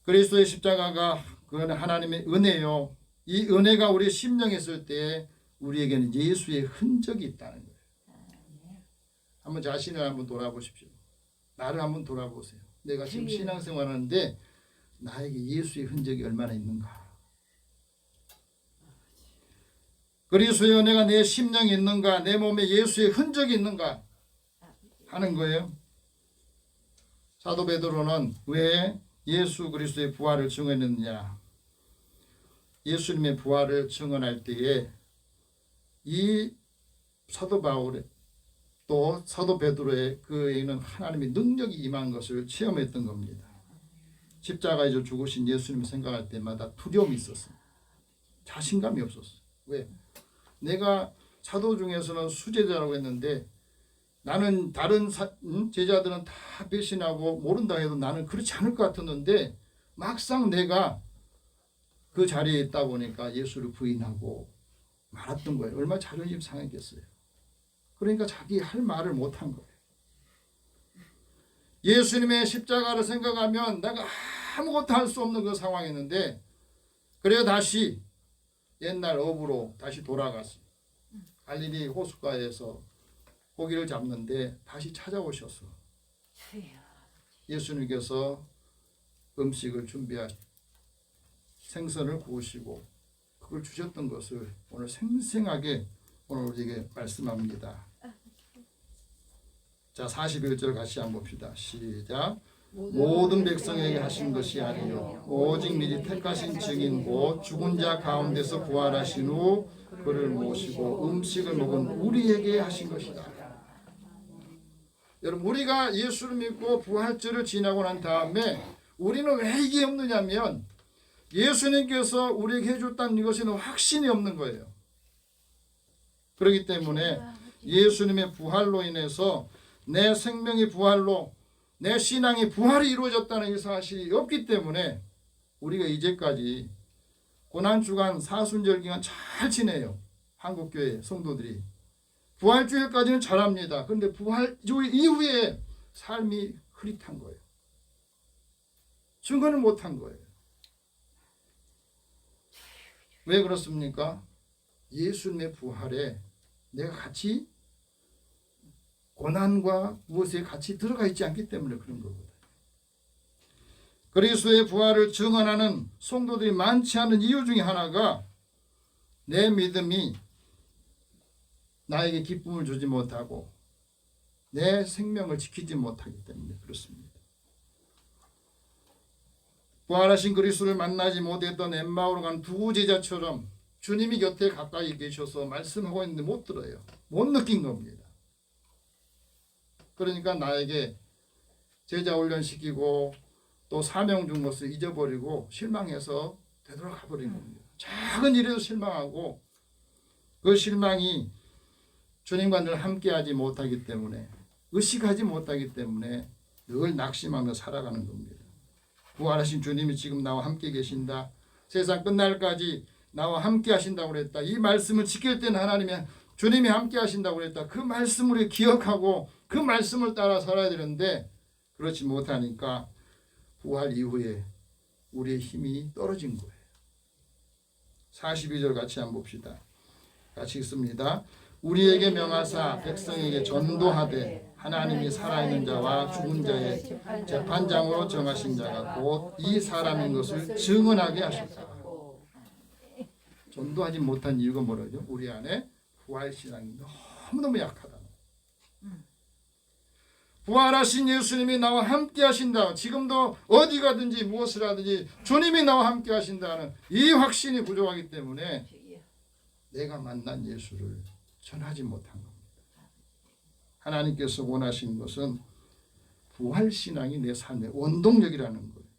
그리스도의 십자가가 그건 하나님의 은혜요. 이 은혜가 우리 심령에 있을 때 우리에게는 예수의 흔적이 있다는 거예요. 한번 자신을 한번 돌아보십시오. 나를 한번 돌아보세요. 내가 지금 신앙생활하는데 나에게 예수의 흔적이 얼마나 있는가? 그리스도의 은혜가 내 심령에 있는가? 내 몸에 예수의 흔적이 있는가? 하는 거예요. 사도 베드로는 왜 예수 그리스도의 부활을 증언했느냐? 예수님의 부활을 증언할 때에 이 사도 바울의 또 사도 베드로의 그에는 하나님의 능력이 임한 것을 체험했던 겁니다. 십자가에서 죽으신 예수님을 생각할 때마다 두려움이 있었어요. 자신감이 없었어요. 왜? 내가 사도 중에서는 수제자라고 했는데 나는 다른 제자들은 다 배신하고 모른다 해도 나는 그렇지 않을 것 같았는데 막상 내가 그 자리에 있다 보니까 예수를 부인하고 말았던 거예요. 얼마나 자존심 상했겠어요. 그러니까 자기 할 말을 못한 거예요. 예수님의 십자가를 생각하면 내가 아무것도 할 수 없는 그 상황이었는데 그래야 다시 옛날 업으로 다시 돌아갔어요. 갈릴리 호숫가에서 고기를 잡는데 다시 찾아오셔서 예수님께서 음식을 준비하시고 생선을 구우시고 그걸 주셨던 것을 오늘 생생하게 오늘 우리에게 말씀합니다. 자, 41절 같이 한번 봅시다. 시작. 모든 백성에게 하신 것이 아니요 오직 미리 택하신 증인 곧 죽은 자 가운데서 부활하신 후 그를 모시고 음식을 먹은 우리에게 하신 것이다. 여러분, 우리가 예수를 믿고 부활절을 지나고 난 다음에 우리는 왜 이게 없느냐면 예수님께서 우리에게 해줬다는 이것에는 확신이 없는 거예요. 그렇기 때문에 예수님의 부활로 인해서 내 생명의 부활로 내 신앙의 부활이 이루어졌다는 이 사실이 없기 때문에 우리가 이제까지 고난주간 사순절 기간 잘 지내요. 한국교회 성도들이. 부활주일까지는 잘합니다. 그런데 부활주일 이후에 삶이 흐릿한 거예요. 증거를 못한 거예요. 왜 그렇습니까? 예수님의 부활에 내가 같이 고난과 무엇에 같이 들어가 있지 않기 때문에 그런 거거든요. 그리스도의 부활을 증언하는 성도들이 많지 않은 이유 중에 하나가 내 믿음이 나에게 기쁨을 주지 못하고 내 생명을 지키지 못하기 때문에 그렇습니다. 부활하신 그리스도를 만나지 못했던 엠마오로 간 두 제자처럼 주님이 곁에 가까이 계셔서 말씀하고 있는데 못 들어요. 못 느낀 겁니다. 그러니까 나에게 제자 훈련시키고 또 사명 준 것을 잊어버리고 실망해서 되돌아가 버린 겁니다. 작은 일에도 실망하고 그 실망이 주님과 늘 함께하지 못하기 때문에 의식하지 못하기 때문에 늘 낙심하며 살아가는 겁니다. 부활하신 주님이 지금 나와 함께 계신다. 세상 끝날까지 나와 함께 하신다고 그랬다. 이 말씀을 지킬 때는 하나님이 주님이 함께 하신다고 그랬다. 그 말씀을 기억하고 그 말씀을 따라 살아야 되는데 그렇지 못하니까 부활 이후에 우리의 힘이 떨어진 거예요. 42절 같이 한번 봅시다. 같이 읽습니다. 우리에게 명하사 백성에게 전도하되 하나님이 살아있는 자와 죽은 자의 재판장으로 정하신 자가 곧 이 사람인 것을 증언하게 하셨다. 전도하지 못한 이유가 뭐라죠? 우리 안에 부활신앙이 너무너무 약하다. 부활하신 예수님이 나와 함께 하신다. 지금도 어디 가든지 무엇을 하든지 주님이 나와 함께 하신다는 이 확신이 부족하기 때문에 내가 만난 예수를 전하지 못한 겁니다. 하나님께서 원하시는 것은 부활신앙이 내 삶의 원동력이라는 거예요.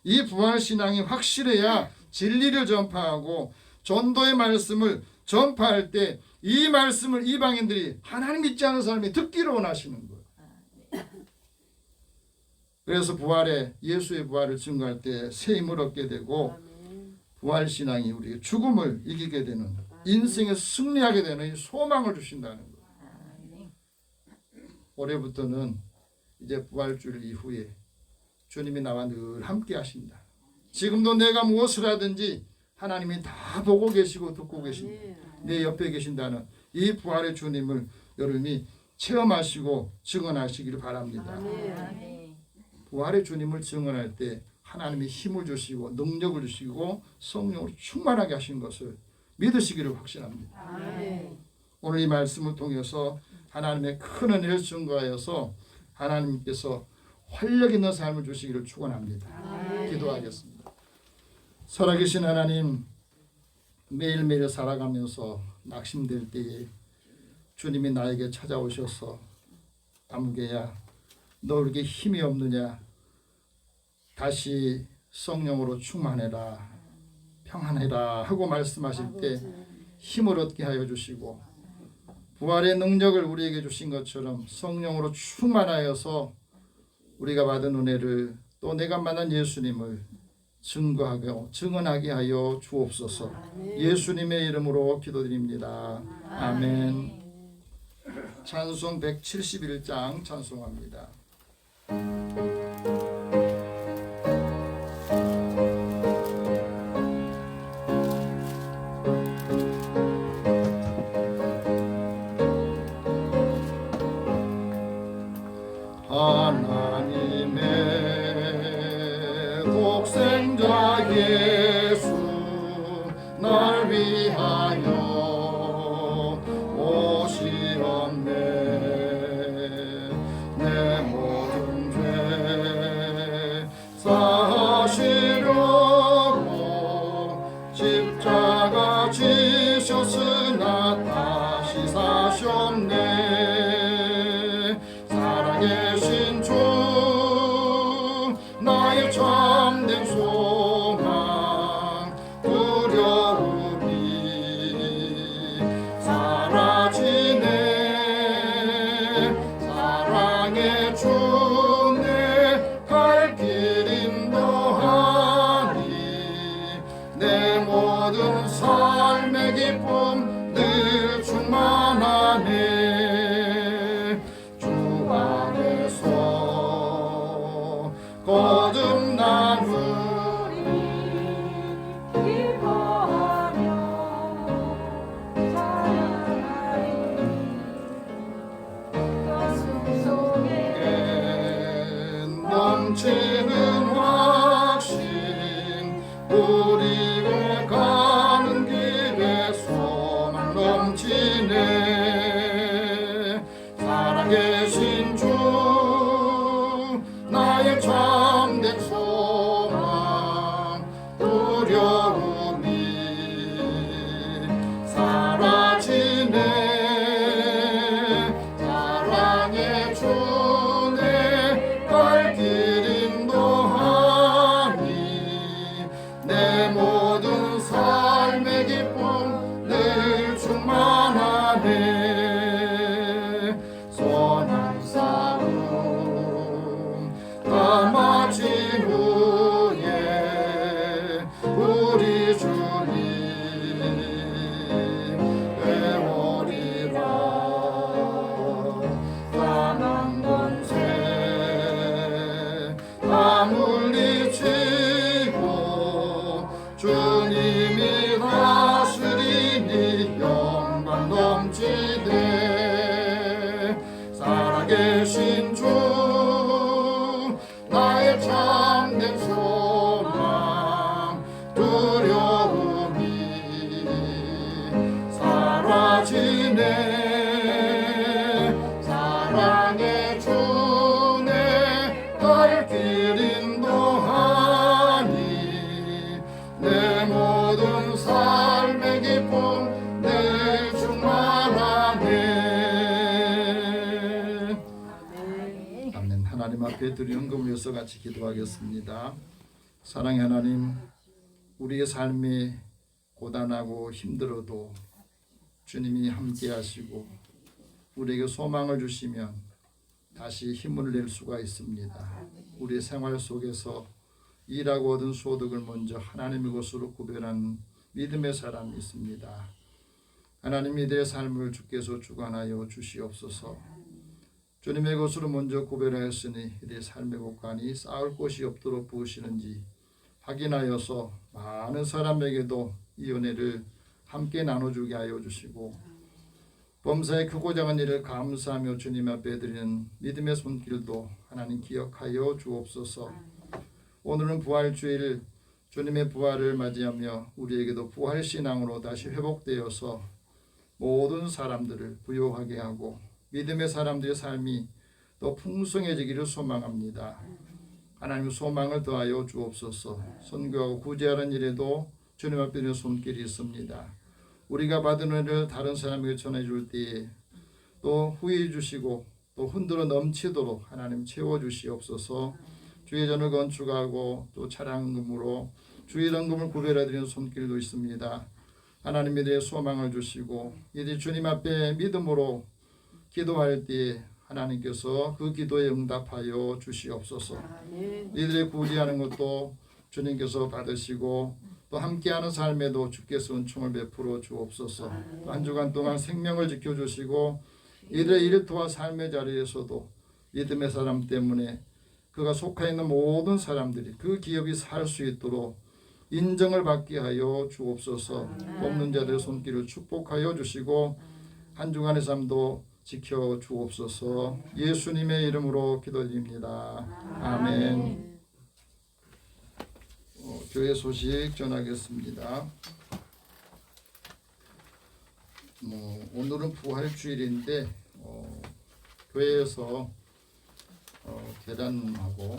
이 부활신앙이 확실해야 진리를 전파하고 전도의 말씀을 전파할 때 이 말씀을 이방인들이 하나님 믿지 않는 사람이 듣기를 원하시는 거예요. 그래서 부활에 예수의 부활을 증거할 때 새 힘을 얻게 되고 부활신앙이 우리에게 죽음을 이기게 되는 인생에 승리하게 되는 소망을 주신다는 거예요. 올해부터는 이제 부활주일 이후에 주님이 나와 늘 함께 하신다. 지금도 내가 무엇을 하든지 하나님이 다 보고 계시고 듣고 계신다. 내 옆에 계신다는 이 부활의 주님을 여러분이 체험하시고 증언하시기를 바랍니다. 부활의 주님을 증언할 때 하나님이 힘을 주시고 능력을 주시고 성령으로 충만하게 하신 것을 믿으시기를 확신합니다. 오늘 이 말씀을 통해서 하나님의 큰 은혜를 증거하여서 하나님께서 활력 있는 삶을 주시기를 축원합니다. 기도하겠습니다. 살아계신 하나님, 매일매일 살아가면서 낙심될 때에 주님이 나에게 찾아오셔서 아무개야 너 이렇게 힘이 없느냐, 다시 성령으로 충만해라, 평안해라 하고 말씀하실 때 힘을 얻게 하여 주시고 부활의 능력을 우리에게 주신 것처럼 성령으로 충만하여서 우리가 받은 은혜를 또 내가 만난 예수님을 증거하고 증언하게 하여 주옵소서. 예수님의 이름으로 기도드립니다. 아멘. 찬송 171장 찬송합니다. 하나님의 독생자 예수 날 위하여 오시었네. 내 모든 죄 사시려고 십자가 지셨으나 다시 사셨네. 살아계신 주 나의 참된 소망 두려움이 사라지네. 사랑의 주 내 갈 길 인도하니 내 모든 삶의 기쁨 늘 충만하네. 주 안에서 거듭난 넘치는 나의 참된 소망 두려움이 사라지네. 사랑의 주내 발길 인도하니 내 모든 삶의 기쁨 늘 충만하네. 선한 싸움 다 마친 후에 우리 주님 되오리라. 가난 권세 다 물리치고 주님이 다스리니 영광 넘치네. 살아계신 주 나의 참된 소망 두려움이 사라지네. 사랑의 주내 발길 인도하니 내 모든 삶의 기쁨 늘 충만하네. 아멘. 하나님 앞에 드린 헌금을 위해서 같이 기도하겠습니다. 사랑의 하나님, 우리의 삶이 고단하고 힘들어도 주님이 함께 하시고 우리에게 소망을 주시면 다시 힘을 낼 수가 있습니다. 우리의 생활 속에서 일하고 얻은 소득을 먼저 하나님의 것으로 구별한 믿음의 사람이 있습니다. 하나님, 이들의 삶을 주께서 주관하여 주시옵소서. 주님의 것으로 먼저 구별하였으니 이들의 삶의 곳간이 쌓을 곳이 없도록 부으시는지 확인하여서 많은 사람에게도 이 은혜를 함께 나눠주게 하여 주시고 범사에 크고 작은 일을 감사하며 주님 앞에 드리는 믿음의 손길도 하나님 기억하여 주옵소서. 오늘은 부활주일, 주님의 부활을 맞이하며 우리에게도 부활신앙으로 다시 회복되어서 모든 사람들을 부요하게 하고 믿음의 사람들의 삶이 더 풍성해지기를 소망합니다. 하나님, 소망을 더하여 주옵소서. 선교하고 구제하는 일에도 주님 앞에 드리는 손길이 있습니다. 우리가 받은 은혜를 다른 사람에게 전해줄 때에 또 후회해 주시고 또 흔들어 넘치도록 하나님 채워주시옵소서. 주의 전을 건축하고 또 차량금으로 주의 헌금을 구별해 드리는 손길도 있습니다. 하나님, 이들의 소망을 주시고 이들이 주님 앞에 믿음으로 기도할 때에 하나님께서 그 기도에 응답하여 주시옵소서. 이들의 구제하는 것도 주님께서 받으시고 또 함께하는 삶에도 주께서 은총을 베풀어 주옵소서. 한 주간 동안 생명을 지켜주시고 이들의 일터와 삶의 자리에서도 믿음의 사람 때문에 그가 속해 있는 모든 사람들이 그 기업이 살 수 있도록 인정을 받게 하여 주옵소서. 돕는 자들의 손길을 축복하여 주시고 한 주간의 삶도 지켜 주옵소서. 예수님의 이름으로 기도드립니다. 아멘. 교회 소식 전하겠습니다. 오늘은 부활주일인데 교회에서 계단하고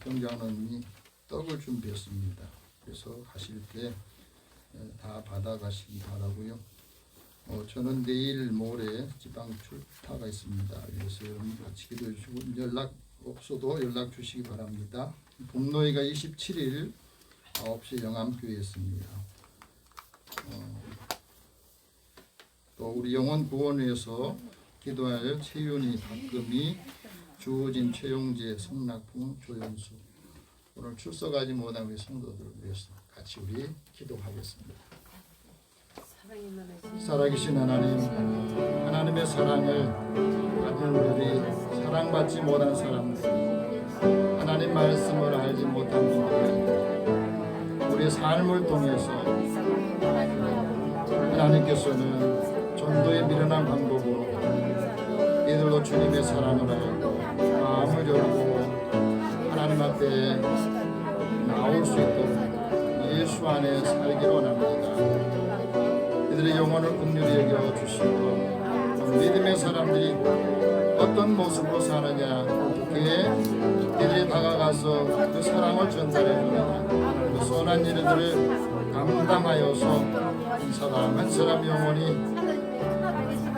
병장님이 떡을 준비했습니다. 그래서 가실 때 다 받아가시기 바라고요. 저는 내일 모레 지방 출타가 있습니다. 그래서 여러분 같이 기도해 주시고 연락 없어도 연락 주시기 바랍니다. 복로회가 27일 9시 영암교회에 있습니다. 또 우리 영혼구원회에서 기도할 최윤희, 박금희, 주호진, 최용재, 성낙풍, 조연수 오늘 출석하지 못한 우리 성도들을 위해서 같이 우리 기도하겠습니다. 살아계신 하나님, 하나님의 사랑을 받는 우리 사랑받지 못한 사람들, 하나님 말씀을 알지 못한 분들, 우리의 삶을 통해서 하나님께서는 전도에 미련한 방법으로 이들로 주님의 사랑을 알고 마음을 열고 하나님 앞에 나올 수 있도록 예수 안에 살기를 원합니다. 이들의 영혼을 긍휼히 여겨주시고 믿음의 사람들이 어떤 모습으로 사느냐, 어떻게 이들이 다가가 나서 그 사랑을 전달해주는 그 선한 일들을 감당하여서 한 사람 한 사람 영혼이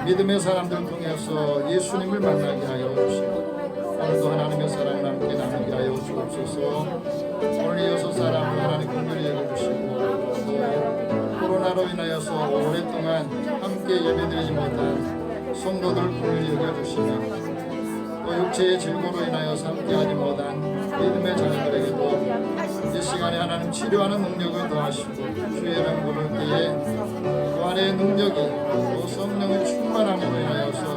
믿음의 사람들을 통해서 예수님을 만나게 하여 주시고 오늘도 하나님의 사랑을 함께 나누게 하여 주옵소서. 오늘 이어서 사람을 하나님 긍휼히 여겨주시고 또 코로나로 인하여서 오랫동안 함께 예배드리지 못한 성도들 긍휼히 여겨주시며 또 육체의 질고로 인하여서 함께하지 못한 믿음의 자녀들에게도 이 시간에 하나님 치료하는 능력을 더하시고 주의 이름 부를 때에 그 안에 능력이 또 성령의 충만함으로 인하여서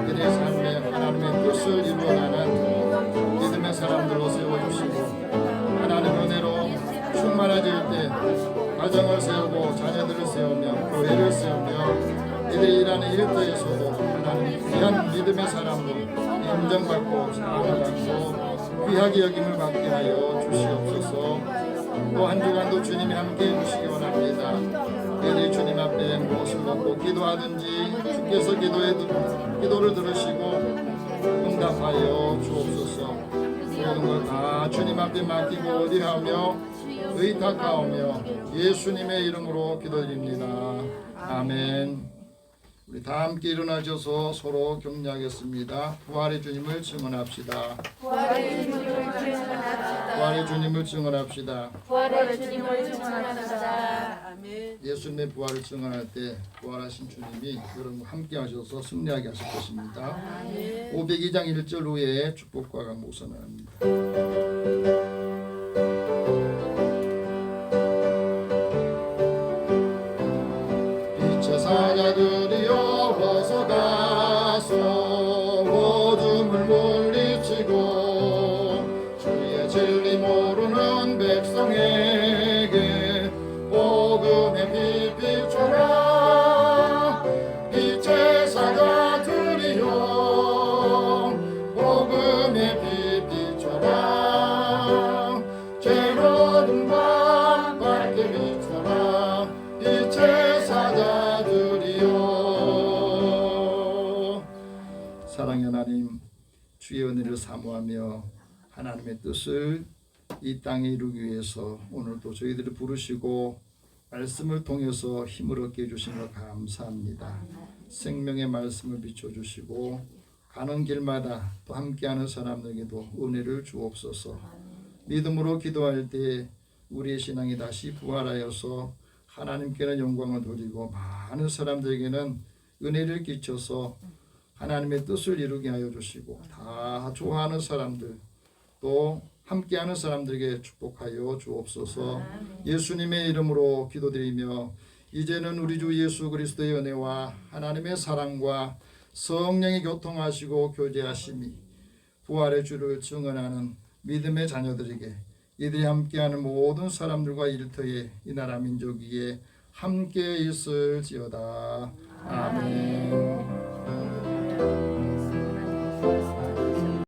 그들의 삶에 하나님의 뜻을 이루어가는 믿음의 사람들로 세워주시고 하나님 은혜로 충만해질 때 가정을 세우고 자녀들을 세우며 교회를 세우며 이들이 일하는 일터에서도 하나님 귀한 믿음의 사람으로 인정받고 사랑받고 귀하게 여김을 받게 하여 주시옵소서. 또 한 주간도 주님이 함께해 주시기 원합니다. 그들이 주님 앞에 무엇을 놓고 기도하든지 주께서 기도를 들으시고 응답하여 주옵소서. 모든 걸 다 주님 앞에 맡기고 의뢰하며 의탁하오며 예수님의 이름으로 기도드립니다. 아멘. 우리 다 함께 일어나셔서 서로 격려하겠습니다. 부활의 주님을 증언합시다. 부활의 주님을 증언합시다. 부활의 주님을 증언합시다. 부활의 주님을 증언합시다. 아멘. 예수님의 부활을 증언할 때 부활하신 주님이 여러분과 함께 하셔서 승리하게 하실 것입니다. 502장 1절 후에 축복과 강목 선언합니다. 빛의 사자들이여 어서 가서 어둠을 물리치고 주의 진리 모르는 백성에게 복음의 빛 비춰라. 빛의 사자들이여 복음의 빛 비춰라. 죄로운 밤 밝게 비춰라. 빛의 사자들이여. 사랑의 하나님, 주의 은혜를 사모하며 하나님의 뜻을 이 땅에 이루기 위해서 오늘도 저희들을 부르시고 말씀을 통해서 힘을 얻게 해주신 것 감사합니다. 생명의 말씀을 비춰주시고 가는 길마다 또 함께하는 사람들에게도 은혜를 주옵소서. 믿음으로 기도할 때 우리의 신앙이 다시 부활하여서 하나님께는 영광을 돌리고 많은 사람들에게는 은혜를 끼쳐서 하나님의 뜻을 이루게 하여 주시고 다 좋아하는 사람들 또 함께하는 사람들에게 축복하여 주옵소서. 예수님의 이름으로 기도드리며 이제는 우리 주 예수 그리스도의 은혜와 하나님의 사랑과 성령이 교통하시고 교제하심이 부활의 주를 증언하는 믿음의 자녀들에게 이들이 함께하는 모든 사람들과 일터에 이 나라 민족 위에 함께 있을지어다. 아멘.